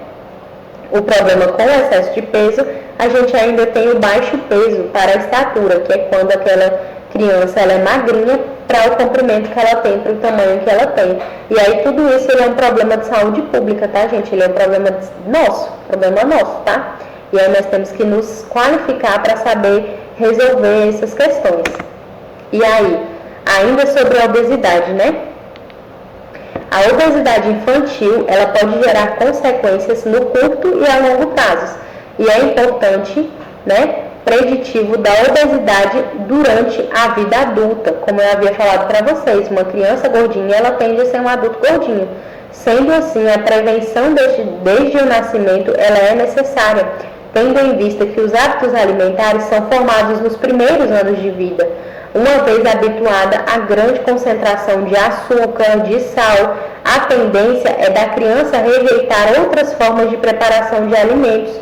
o problema com o excesso de peso a gente ainda tem o baixo peso para a estatura, que é quando aquela criança ela é magrinha para o comprimento que ela tem, para o tamanho que ela tem. E aí tudo isso ele é um problema de saúde pública, tá, gente? Ele é um problema nosso, tá? E aí nós temos que nos qualificar para saber resolver essas questões. E aí, ainda sobre a obesidade, né? A obesidade infantil, ela pode gerar consequências no curto e a longo prazos. E é importante, né, preditivo da obesidade durante a vida adulta. Como eu havia falado para vocês, uma criança gordinha, ela tende a ser um adulto gordinho. Sendo assim, a prevenção desde o nascimento, ela é necessária, tendo em vista que os hábitos alimentares são formados nos primeiros anos de vida. Uma vez habituada à grande concentração de açúcar, de sal, a tendência é da criança rejeitar outras formas de preparação de alimentos.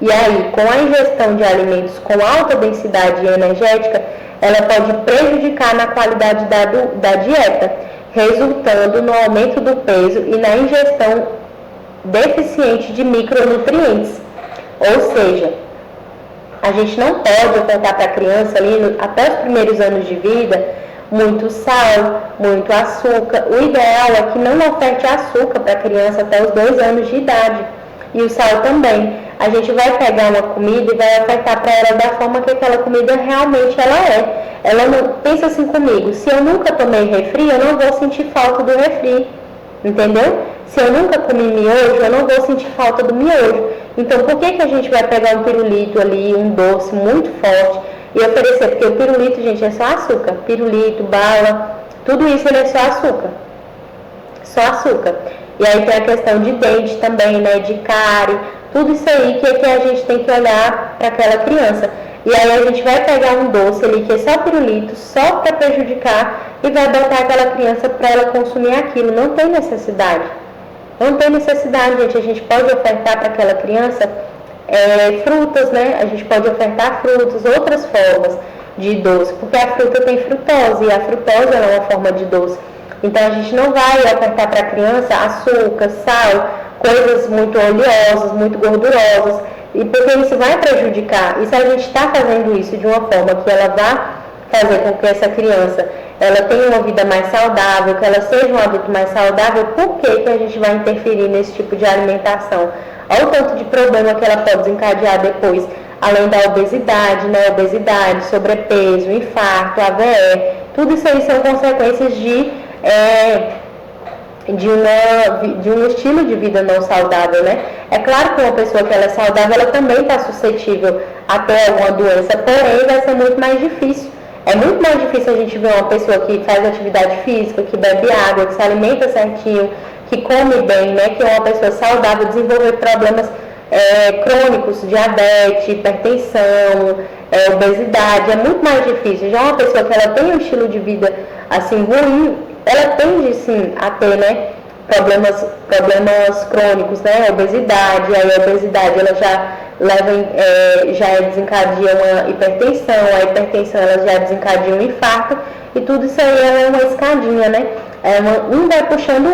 E aí, com a ingestão de alimentos com alta densidade energética, ela pode prejudicar na qualidade da dieta, resultando no aumento do peso e na ingestão deficiente de micronutrientes. Ou seja, a gente não pode ofertar para a criança ali, até os primeiros anos de vida, muito sal, muito açúcar. O ideal é que não oferte açúcar para a criança até os 2 anos de idade. E o sal também. A gente vai pegar uma comida e vai ofertar para ela da forma que aquela comida realmente ela é. Ela não pensa assim comigo, se eu nunca tomei refri, eu não vou sentir falta do refri. Entendeu? Se eu nunca comi miojo, eu não vou sentir falta do miojo. Então, por que a gente vai pegar um pirulito ali, um doce muito forte e oferecer? Porque o pirulito, gente, é só açúcar. Pirulito, bala, tudo isso ele é só açúcar. Só açúcar. E aí tem a questão de dente também, né, de cárie, tudo isso aí que a gente tem que olhar para aquela criança. E aí a gente vai pegar um doce ali que é só pirulito, só para prejudicar, e vai botar aquela criança para ela consumir aquilo. Não tem necessidade. Não tem necessidade, gente. A gente pode ofertar para aquela criança frutas, né? A gente pode ofertar frutas, outras formas de doce, porque a fruta tem frutose, e a frutose é uma forma de doce. Então a gente não vai ofertar para a criança açúcar, sal, coisas muito oleosas, muito gordurosas, e porque isso vai prejudicar. E se a gente está fazendo isso de uma forma que ela vá fazer com que essa criança ela tenha uma vida mais saudável, que ela seja um adulto mais saudável, por que a gente vai interferir nesse tipo de alimentação? Olha o tanto de problema que ela pode desencadear depois, além da obesidade, né? Obesidade, sobrepeso, infarto, AVE, tudo isso aí são consequências de um estilo de vida não saudável, né? É claro que uma pessoa que ela é saudável, ela também está suscetível a ter alguma doença, porém vai ser muito mais difícil. É muito mais difícil a gente ver uma pessoa que faz atividade física, que bebe água, que se alimenta certinho, que come bem, né? Que é uma pessoa saudável, desenvolver problemas crônicos, diabetes, hipertensão, obesidade. É muito mais difícil. Já uma pessoa que ela tem um estilo de vida assim ruim, ela tende sim a ter, né, problemas crônicos, né, obesidade. Aí a obesidade ela já desencadeia uma hipertensão, a hipertensão ela já desencadeia um infarto, e tudo isso aí é uma escadinha, né? Um vai puxando o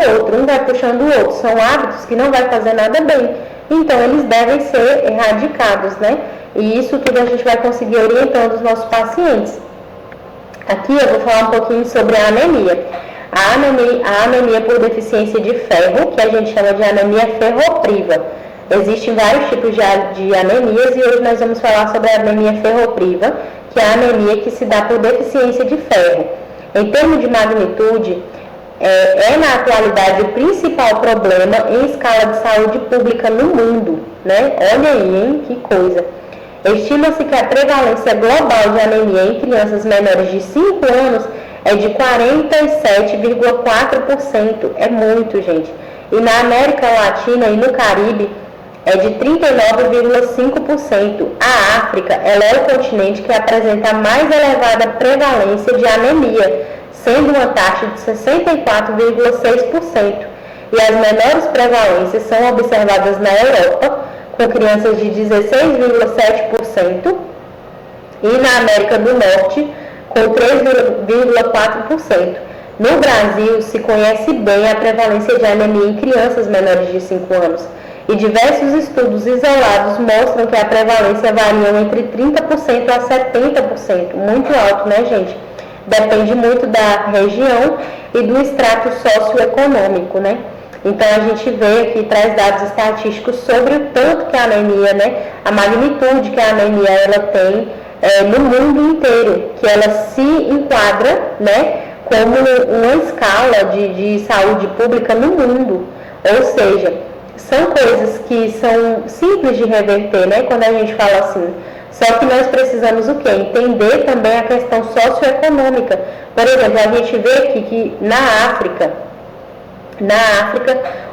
outro, são hábitos que não vai fazer nada bem, então eles devem ser erradicados, né? E isso tudo a gente vai conseguir orientando os nossos pacientes. Aqui eu vou falar um pouquinho sobre a anemia. A anemia por deficiência de ferro, que a gente chama de anemia ferropriva. Existem vários tipos de anemias e hoje nós vamos falar sobre a anemia ferropriva, que é a anemia que se dá por deficiência de ferro. Em termos de magnitude, na atualidade o principal problema em escala de saúde pública no mundo, né? Olha aí, hein? Que coisa. Estima-se que a prevalência global de anemia em crianças menores de 5 anos é de 47,4%. É muito, gente. E na América Latina e no Caribe é de 39,5%. A África ela é o continente que apresenta a mais elevada prevalência de anemia, sendo uma taxa de 64,6%. E as menores prevalências são observadas na Europa, com crianças de 16,7%, e na América do Norte, com 3,4%. No Brasil, se conhece bem a prevalência de anemia em crianças menores de 5 anos. e diversos estudos isolados mostram que a prevalência varia entre 30% a 70%, muito alto, né, gente? Depende muito da região e do extrato socioeconômico, né? Então a gente vê aqui, traz dados estatísticos sobre o tanto que a anemia, né, a magnitude que a anemia ela tem no mundo inteiro, que ela se enquadra, né, como uma escala de saúde pública no mundo. Ou seja, são coisas que são simples de reverter, né, quando a gente fala assim. Só que nós precisamos o quê? Entender também a questão socioeconômica. Por exemplo, a gente vê aqui que na África,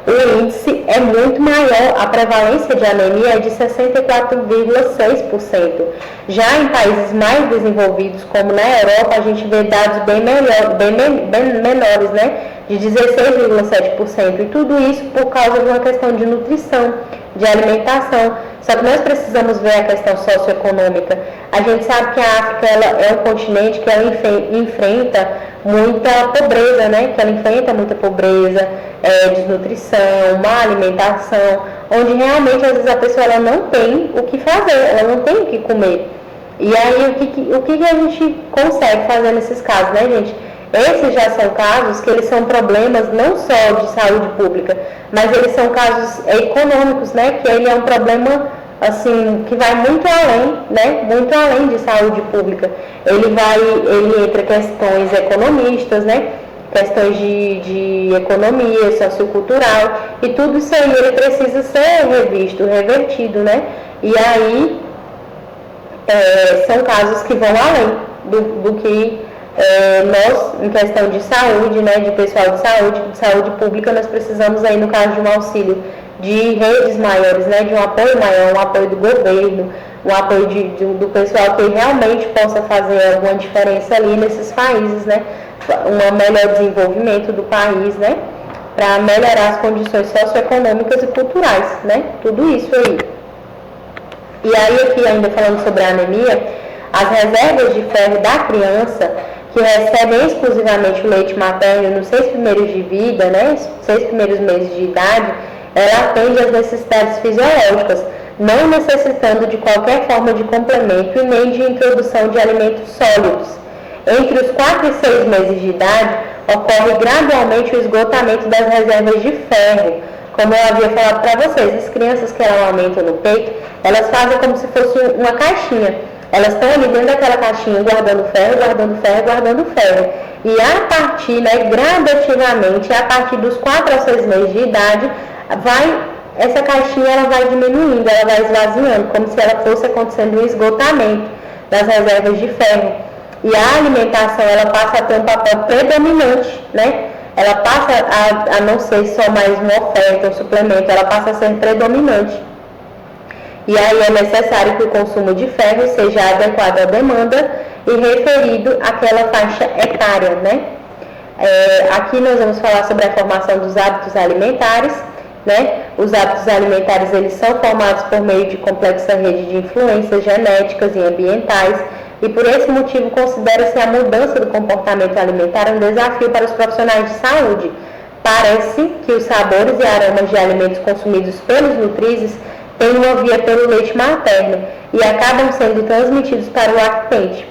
o índice é muito maior, a prevalência de anemia é de 64,6%. Já em países mais desenvolvidos, como na Europa, a gente vê dados bem menores, né? De 16,7%. E tudo isso por causa de uma questão de nutrição, de alimentação. Só que nós precisamos ver a questão socioeconômica. A gente sabe que a África ela é um continente que ela enfrenta muita pobreza, né? Que ela enfrenta muita pobreza, desnutrição, má alimentação, onde realmente às vezes a pessoa ela não tem o que fazer, ela não tem o que comer. E aí o que a gente consegue fazer nesses casos, né, gente? Esses já são casos que eles são problemas não só de saúde pública, mas eles são casos econômicos, né? Que ele é um problema assim que vai muito além, né? Muito além de saúde pública. Ele entra questões economistas, né? Questões de economia, sociocultural, e tudo isso aí ele precisa ser revisto, revertido, né? E aí são casos que vão além do que nós, em questão de saúde, né, de pessoal de saúde pública, nós precisamos aí, no caso de um auxílio de redes maiores, né, de um apoio maior, um apoio do governo, um apoio do pessoal que realmente possa fazer alguma diferença ali nesses países, né, um melhor desenvolvimento do país, né, para melhorar as condições socioeconômicas e culturais, né, tudo isso aí. E aí aqui ainda falando sobre a anemia, as reservas de ferro da criança que recebem exclusivamente o leite materno nos 6 primeiros de vida, né, 6 primeiros meses de idade, ela atende às necessidades fisiológicas, não necessitando de qualquer forma de complemento e nem de introdução de alimentos sólidos. Entre os 4 e 6 meses de idade, ocorre gradualmente o esgotamento das reservas de ferro. Como eu havia falado para vocês, as crianças que amamentam no peito, elas fazem como se fosse uma caixinha. Elas estão ali dentro daquela caixinha guardando ferro, guardando ferro, guardando ferro. E a partir, né, gradativamente, a partir dos 4 a 6 meses de idade, essa caixinha ela vai diminuindo, ela vai esvaziando, como se ela fosse acontecendo um esgotamento das reservas de ferro. E a alimentação, ela passa a ter um papel predominante, né? Ela passa a não ser só mais uma oferta, um suplemento, ela passa a ser predominante. E aí é necessário que o consumo de ferro seja adequado à demanda e referido àquela faixa etária, né? Aqui nós vamos falar sobre a formação dos hábitos alimentares, né? Os hábitos alimentares, eles são formados por meio de complexa rede de influências genéticas e ambientais, e por esse motivo considera-se a mudança do comportamento alimentar um desafio para os profissionais de saúde. Parece que os sabores e aromas de alimentos consumidos pelos nutrizes têm uma via pelo leite materno e acabam sendo transmitidos para o lactente.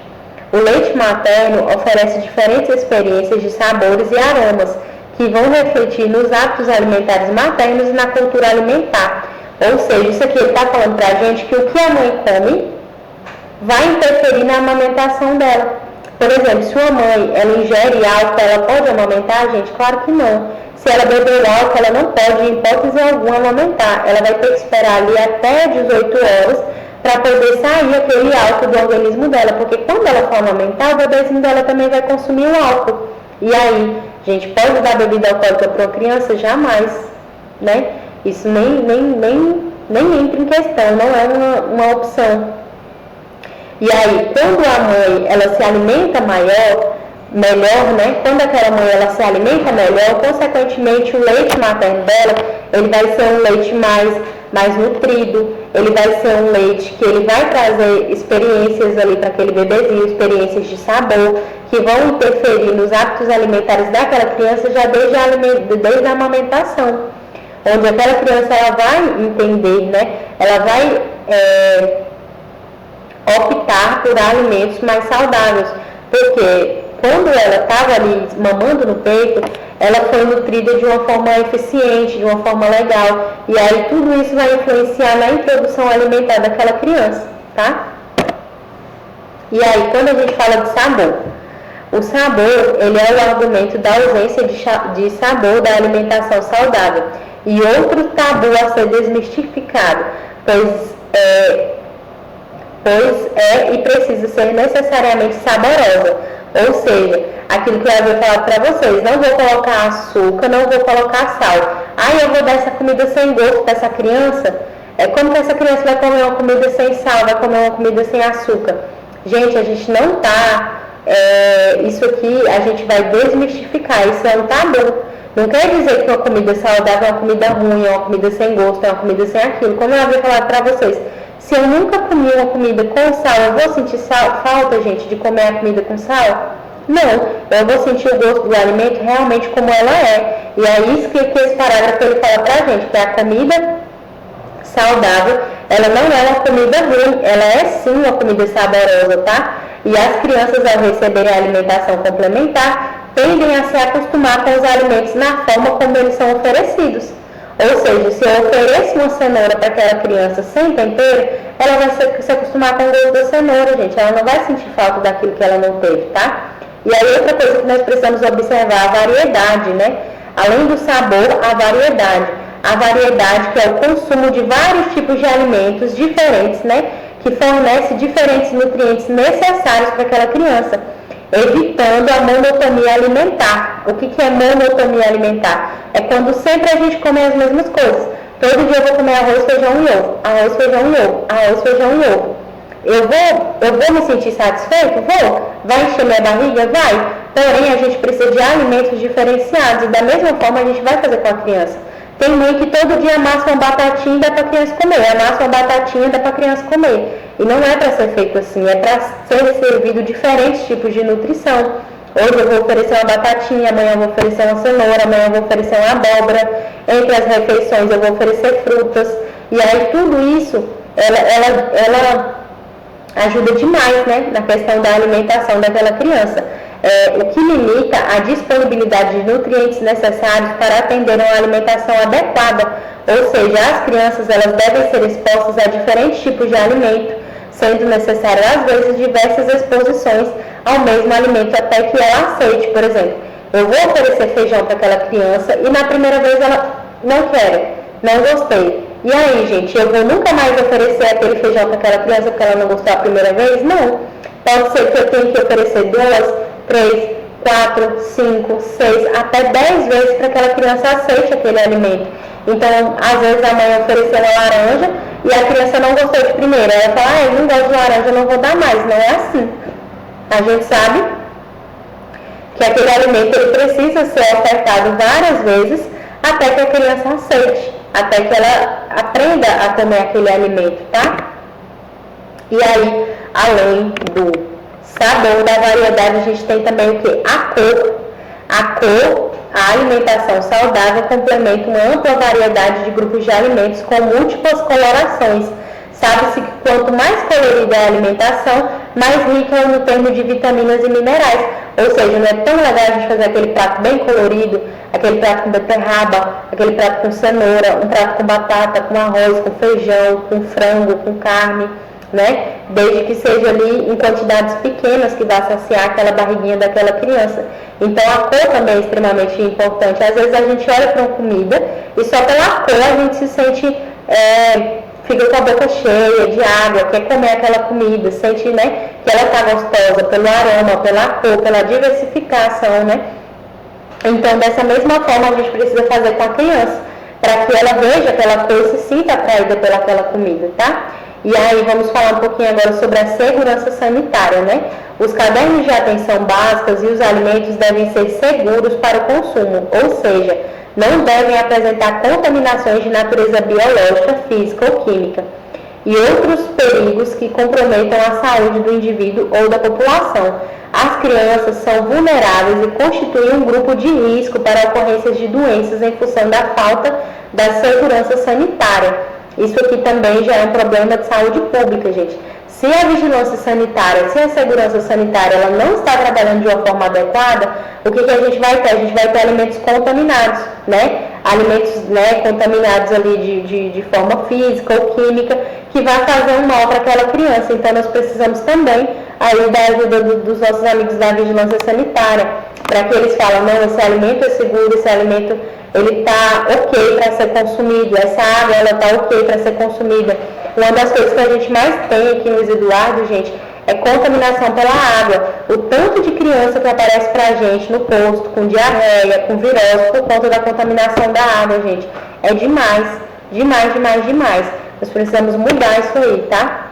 O leite materno oferece diferentes experiências de sabores e aromas que vão refletir nos hábitos alimentares maternos e na cultura alimentar. Ou seja, isso aqui ele está falando para a gente que o que a mãe come vai interferir na amamentação dela. Por exemplo, se uma mãe ela ingere álcool, ela pode amamentar, gente? Claro que não. Se ela beber álcool, ela não pode, em hipótese alguma, amamentar. Ela vai ter que esperar ali até 18 horas para poder sair aquele álcool do organismo dela, porque quando ela for amamentar, o bebezinho dela também vai consumir o álcool. E aí, gente, pode dar bebida alcoólica para uma criança? Jamais, né? Isso nem entra em questão, não é uma opção. E aí, quando a mãe ela se alimenta melhor, né? Quando aquela mãe ela se alimenta melhor, consequentemente o leite materno dela, ele vai ser um leite mais nutrido, ele vai ser um leite que ele vai trazer experiências ali para aquele bebezinho, experiências de sabor, que vão interferir nos hábitos alimentares daquela criança já desde a amamentação. onde aquela criança ela vai entender, né? Ela vai optar por alimentos mais saudáveis, porque quando ela estava ali mamando no peito, ela foi nutrida de uma forma eficiente, de uma forma legal, e aí tudo isso vai influenciar na introdução alimentar daquela criança, tá? E aí, quando a gente fala de sabor, o sabor, ele é o argumento da ausência de sabor da alimentação saudável, e outro tabu a ser desmistificado, pois é e precisa ser necessariamente saborosa. Ou seja, aquilo que eu havia falado para vocês, não vou colocar açúcar, não vou colocar sal. Eu vou dar essa comida sem gosto para essa criança? Como que essa criança vai comer uma comida sem sal, vai comer uma comida sem açúcar? Gente, a gente não tá... isso aqui a gente vai desmistificar, isso é um tabu. Não quer dizer que uma comida saudável é uma comida ruim, é uma comida sem gosto, é uma comida sem aquilo. Como eu havia falado para vocês, se eu nunca comi uma comida com sal, eu vou sentir falta, gente, de comer a comida com sal? Não, eu vou sentir o gosto do alimento realmente como ela é. E é isso que esse parágrafo ele fala pra gente, que a comida saudável, ela não é uma comida ruim, ela é sim uma comida saborosa, tá? E as crianças, ao receberem a alimentação complementar, tendem a se acostumar com os alimentos na forma como eles são oferecidos. Ou seja, se eu ofereço uma cenoura para aquela criança sem tempero, ela vai se acostumar com o gosto da cenoura, gente. Ela não vai sentir falta daquilo que ela não teve, tá? E aí outra coisa que nós precisamos observar, a variedade, né? Além do sabor, a variedade. A variedade que é o consumo de vários tipos de alimentos diferentes, né? Que fornece diferentes nutrientes necessários para aquela criança, evitando a monotonia alimentar. O que é monotonia alimentar? É quando sempre a gente come as mesmas coisas. Todo dia eu vou comer arroz, feijão e ovo, arroz, feijão e ovo, arroz, feijão e ovo. Eu vou me sentir satisfeito? Vou. Vai encher minha barriga? Vai. Porém, a gente precisa de alimentos diferenciados, e da mesma forma a gente vai fazer com a criança. Tem mãe que todo dia amassa uma batatinha e dá para a criança comer, amassa uma batatinha e dá para a criança comer. E não é para ser feito assim, é para ser servido diferentes tipos de nutrição. Hoje eu vou oferecer uma batatinha, amanhã eu vou oferecer uma cenoura, amanhã eu vou oferecer uma abóbora. Entre as refeições eu vou oferecer frutas. E aí tudo isso, ela ajuda demais, né, na questão da alimentação daquela criança. O que limita a disponibilidade de nutrientes necessários para atender uma alimentação adequada. Ou seja, as crianças elas devem ser expostas a diferentes tipos de alimento, sendo necessário às vezes diversas exposições ao mesmo alimento até que ela aceite. Por exemplo, eu vou oferecer feijão para aquela criança e na primeira vez ela não quer, não gostei. E aí, gente, eu vou nunca mais oferecer aquele feijão para aquela criança porque ela não gostou a primeira vez? Não. Pode ser que eu tenha que oferecer 2, 3, 4, 5, 6, até 10 vezes para que aquela criança aceite aquele alimento. Então, às vezes a mãe ofereceu uma laranja e a criança não gostou de primeira. Ela fala, eu não gosto de laranja, eu não vou dar mais. Não é assim. A gente sabe que aquele alimento ele precisa ser ofertado várias vezes até que a criança aceite, até que ela aprenda a comer aquele alimento, tá? E aí, além do sabor, da variedade, a gente tem também o que? A cor. A cor, a alimentação saudável complementa uma ampla variedade de grupos de alimentos com múltiplas colorações. Sabe-se que quanto mais colorida é a alimentação, mais rica é no termo de vitaminas e minerais. Ou seja, não é tão legal a gente fazer aquele prato bem colorido, aquele prato com beterraba, aquele prato com cenoura, um prato com batata, com arroz, com feijão, com frango, com carne, né? Desde que seja ali em quantidades pequenas que vá saciar aquela barriguinha daquela criança. Então a cor também é extremamente importante. Às vezes a gente olha para uma comida e só pela cor a gente se sente, fica com a boca cheia de água, quer comer aquela comida, sente, né, que ela está gostosa pelo aroma, pela cor, pela diversificação, né? Então dessa mesma forma a gente precisa fazer com a criança, para que ela veja aquela cor e se sinta atraída pelaquela comida, tá? E aí vamos falar um pouquinho agora sobre a segurança sanitária, né? Os cadernos de atenção básicas e os alimentos devem ser seguros para o consumo, ou seja, não devem apresentar contaminações de natureza biológica, física ou química. e outros perigos que comprometam a saúde do indivíduo ou da população. As crianças são vulneráveis e constituem um grupo de risco para ocorrências de doenças em função da falta da segurança sanitária. Isso aqui também já é um problema de saúde pública, gente. Se a vigilância sanitária, se a segurança sanitária ela não está trabalhando de uma forma adequada, o que a gente vai ter? A gente vai ter alimentos contaminados, né? Alimentos, né, contaminados ali de forma física ou química, que vai fazer um mal para aquela criança. Então, nós precisamos também aí da ajuda dos nossos amigos da vigilância sanitária, para que eles falem, não, esse alimento é seguro, esse alimento ele está ok para ser consumido, essa água ela está ok para ser consumida. Uma das coisas que a gente mais tem aqui no Luiz Eduardo, gente, é contaminação pela água. O tanto de criança que aparece pra gente no posto com diarreia, com virose, por conta da contaminação da água, gente. É demais, demais, demais, demais. Nós precisamos mudar isso aí, tá?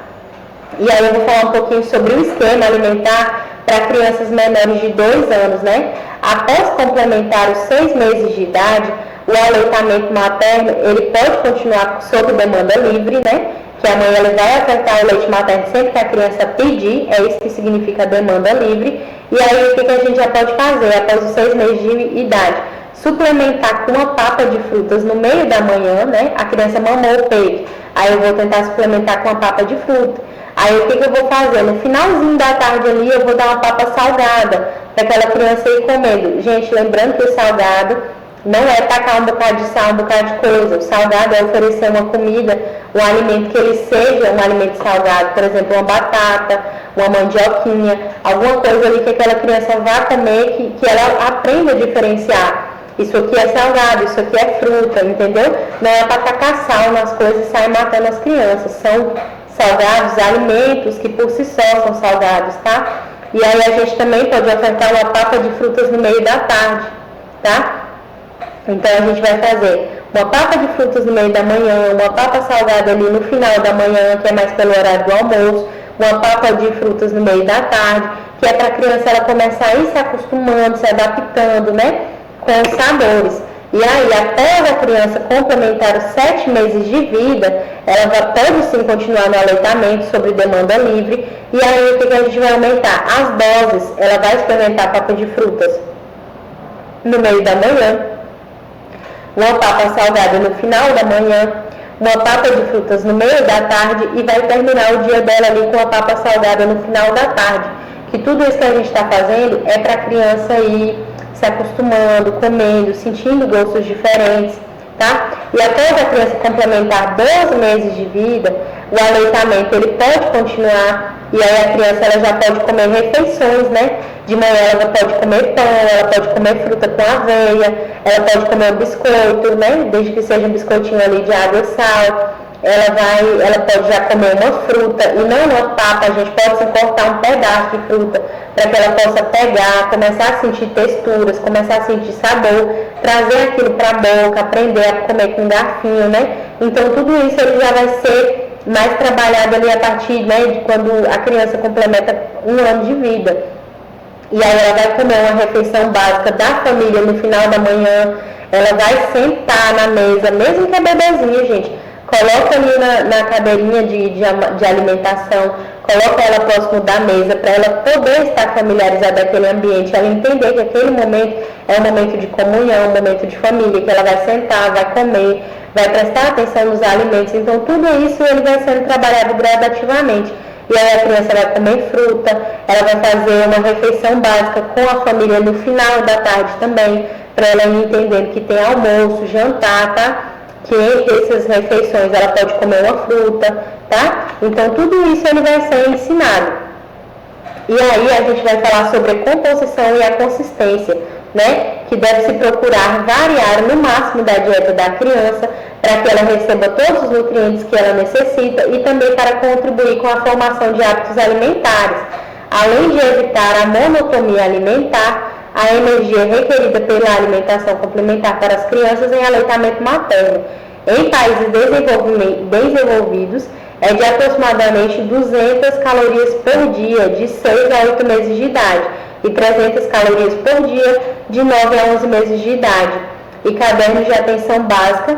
E aí eu vou falar um pouquinho sobre o esquema alimentar para crianças menores de 2 anos, né? Após complementar os 6 meses de idade, o aleitamento materno, ele pode continuar sob demanda livre, né? Que a mãe ela vai ofertar o leite materno sempre que a criança pedir, é isso que significa demanda livre. E aí o que a gente já pode fazer após os 6 meses de idade? Suplementar com uma papa de frutas no meio da manhã, né? A criança mamou o peito, aí eu vou tentar suplementar com uma papa de fruta. Aí o que eu vou fazer? No finalzinho da tarde ali eu vou dar uma papa salgada para aquela criança ir comendo. Gente, lembrando que o salgado não é tacar um bocado de sal, um bocado de coisa. O salgado é oferecer uma comida, um alimento que ele seja um alimento salgado. Por exemplo, uma batata, uma mandioquinha, alguma coisa ali que aquela criança vá comer, que ela aprenda a diferenciar. Isso aqui é salgado, isso aqui é fruta, entendeu? Não é para tacar sal nas coisas e sair matando as crianças. São salgados, alimentos que por si só são salgados, tá? E aí a gente também pode ofertar uma papa de frutas no meio da tarde, tá? Então a gente vai fazer uma papa de frutas no meio da manhã, uma papa salgada ali no final da manhã, que é mais pelo horário do almoço, uma papa de frutas no meio da tarde, que é para a criança ela começar a ir se acostumando, se adaptando, né, com os sabores. E aí, após a criança complementar os 7 meses de vida, ela pode sim continuar no aleitamento sobre demanda livre. E aí, o que a gente vai aumentar? As doses, ela vai experimentar papa de frutas no meio da manhã, uma papa salgada no final da manhã, uma papa de frutas no meio da tarde e vai terminar o dia dela ali com a papa salgada no final da tarde. Que tudo isso que a gente está fazendo é para a criança ir se acostumando, comendo, sentindo gostos diferentes, tá? E após a criança complementar 12 meses de vida, o aleitamento ele pode continuar e aí a criança ela já pode comer refeições, né? De manhã ela pode comer pão, ela pode comer fruta com aveia, ela pode comer um biscoito, né? Desde que seja um biscoitinho ali de água e sal. Ela pode já comer uma fruta e não uma papa, a gente pode cortar um pedaço de fruta para que ela possa pegar, começar a sentir texturas, começar a sentir sabor, trazer aquilo para a boca, aprender a comer com garfinho, né? Então tudo isso ele já vai ser mais trabalhado ali a partir, né, de quando a criança complementa 1 ano de vida. E aí ela vai comer uma refeição básica da família no final da manhã, ela vai sentar na mesa, mesmo que é bebezinho, gente. Coloca ali na cadeirinha de alimentação, coloca ela próximo da mesa para ela poder estar familiarizada com aquele ambiente, ela entender que aquele momento é um momento de comunhão, um momento de família, que ela vai sentar, vai comer, vai prestar atenção nos alimentos. Então tudo isso ele vai sendo trabalhado gradativamente. E aí a criança vai comer fruta, ela vai fazer uma refeição básica com a família no final da tarde também, para ela ir entendendo que tem almoço, jantar, tá? Que entre essas refeições ela pode comer uma fruta, tá? Então tudo isso ele vai ser ensinado. E aí a gente vai falar sobre a composição e a consistência, né? Que deve se procurar variar no máximo da dieta da criança para que ela receba todos os nutrientes que ela necessita e também para contribuir com a formação de hábitos alimentares, além de evitar a monotonia alimentar, a energia requerida pela alimentação complementar para as crianças em aleitamento materno. Em países desenvolvidos, é de aproximadamente 200 calorias por dia, de 6 a 8 meses de idade, e 300 calorias por dia, de 9 a 11 meses de idade. E cadernos de atenção básica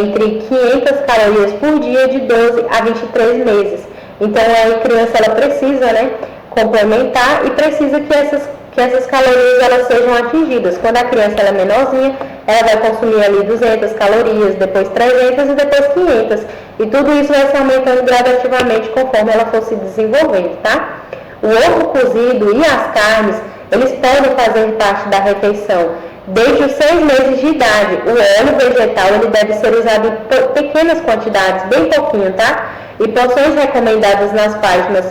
entre 500 calorias por dia de 12 a 23 meses. Então a criança ela precisa, né, complementar e precisa que essas calorias elas sejam atingidas. Quando a criança ela é menorzinha, ela vai consumir ali 200 calorias, depois 300 e depois 500. E tudo isso vai se aumentando gradativamente conforme ela for se desenvolvendo, tá? O ovo cozido e as carnes, eles podem fazer parte da refeição desde os 6 meses de idade. O óleo vegetal ele deve ser usado em pequenas quantidades, bem pouquinho, tá? E porções recomendadas nas páginas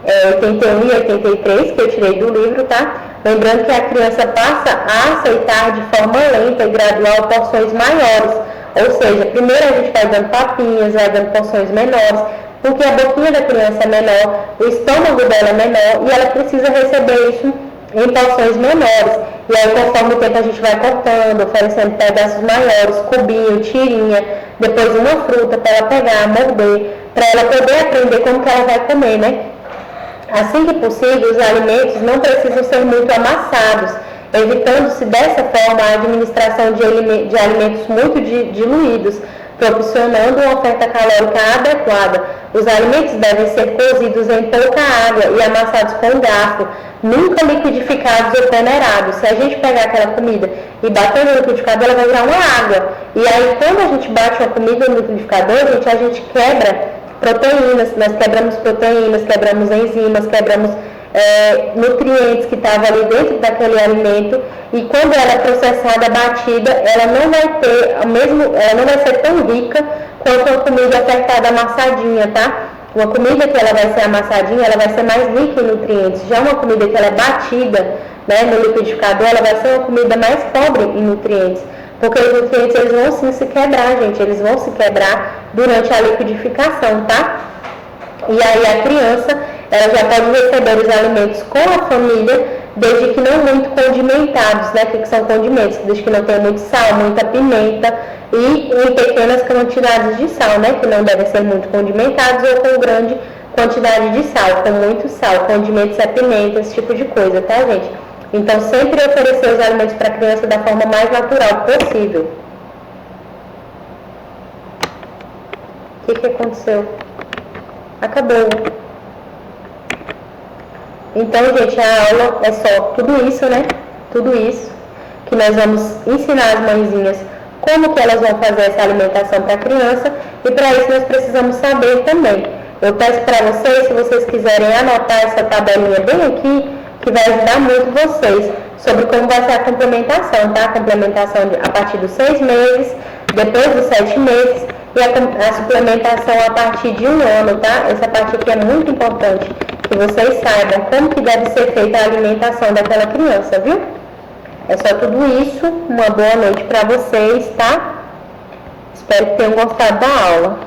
81 e 83, que eu tirei do livro, tá? Lembrando que a criança passa a aceitar de forma lenta e gradual porções maiores. Ou seja, primeiro a gente vai dando papinhas, vai dando porções menores, porque a boquinha da criança é menor, o estômago dela é menor e ela precisa receber isso em porções menores. E aí, conforme o tempo, a gente vai cortando, oferecendo pedaços maiores, cubinho, tirinha, depois uma fruta para ela pegar, morder, para ela poder aprender como que ela vai comer, né? Assim que possível, os alimentos não precisam ser muito amassados, evitando-se dessa forma a administração de alimentos muito diluídos, proporcionando uma oferta calórica adequada. Os alimentos devem ser cozidos em pouca água e amassados com garfo, nunca liquidificados ou peneirados. Se a gente pegar aquela comida e bater no liquidificador, ela vai virar uma água. E aí, quando a gente bate uma comida no liquidificador, a gente quebra proteínas, nós quebramos proteínas, quebramos enzimas, quebramos nutrientes que estavam ali dentro daquele alimento, e quando ela é processada, batida, ela não vai ter ela não vai ser tão rica quanto uma comida apertada, amassadinha, tá? Uma comida que ela vai ser amassadinha, ela vai ser mais rica em nutrientes. Já uma comida que ela é batida, né, no liquidificador, ela vai ser uma comida mais pobre em nutrientes. Porque os nutrientes eles vão sim se quebrar, gente. Eles vão se quebrar durante a liquidificação, tá? E aí a criança, ela já pode receber os alimentos com a família, desde que não muito condimentados, né? O que são condimentos? Desde que não tenha muito sal, muita pimenta e em pequenas quantidades de sal, né? Que não devem ser muito condimentados ou com grande quantidade de sal, com muito sal. Condimentos é pimenta, esse tipo de coisa, tá, gente? Então, sempre oferecer os alimentos para a criança da forma mais natural possível. O que aconteceu? Acabou. Então, gente, a aula é só tudo isso, né? Tudo isso que nós vamos ensinar as mãezinhas como que elas vão fazer essa alimentação para a criança, e para isso nós precisamos saber também. Eu peço para vocês, se vocês quiserem anotar essa tabelinha bem aqui, que vai ajudar muito vocês sobre como vai ser a complementação, tá? A complementação a partir dos 6 meses, depois dos 7 meses e a suplementação a partir de 1 ano, tá? Essa parte aqui é muito importante, que vocês saibam como que deve ser feita a alimentação daquela criança, viu? É só tudo isso, uma boa noite para vocês, tá? Espero que tenham gostado da aula.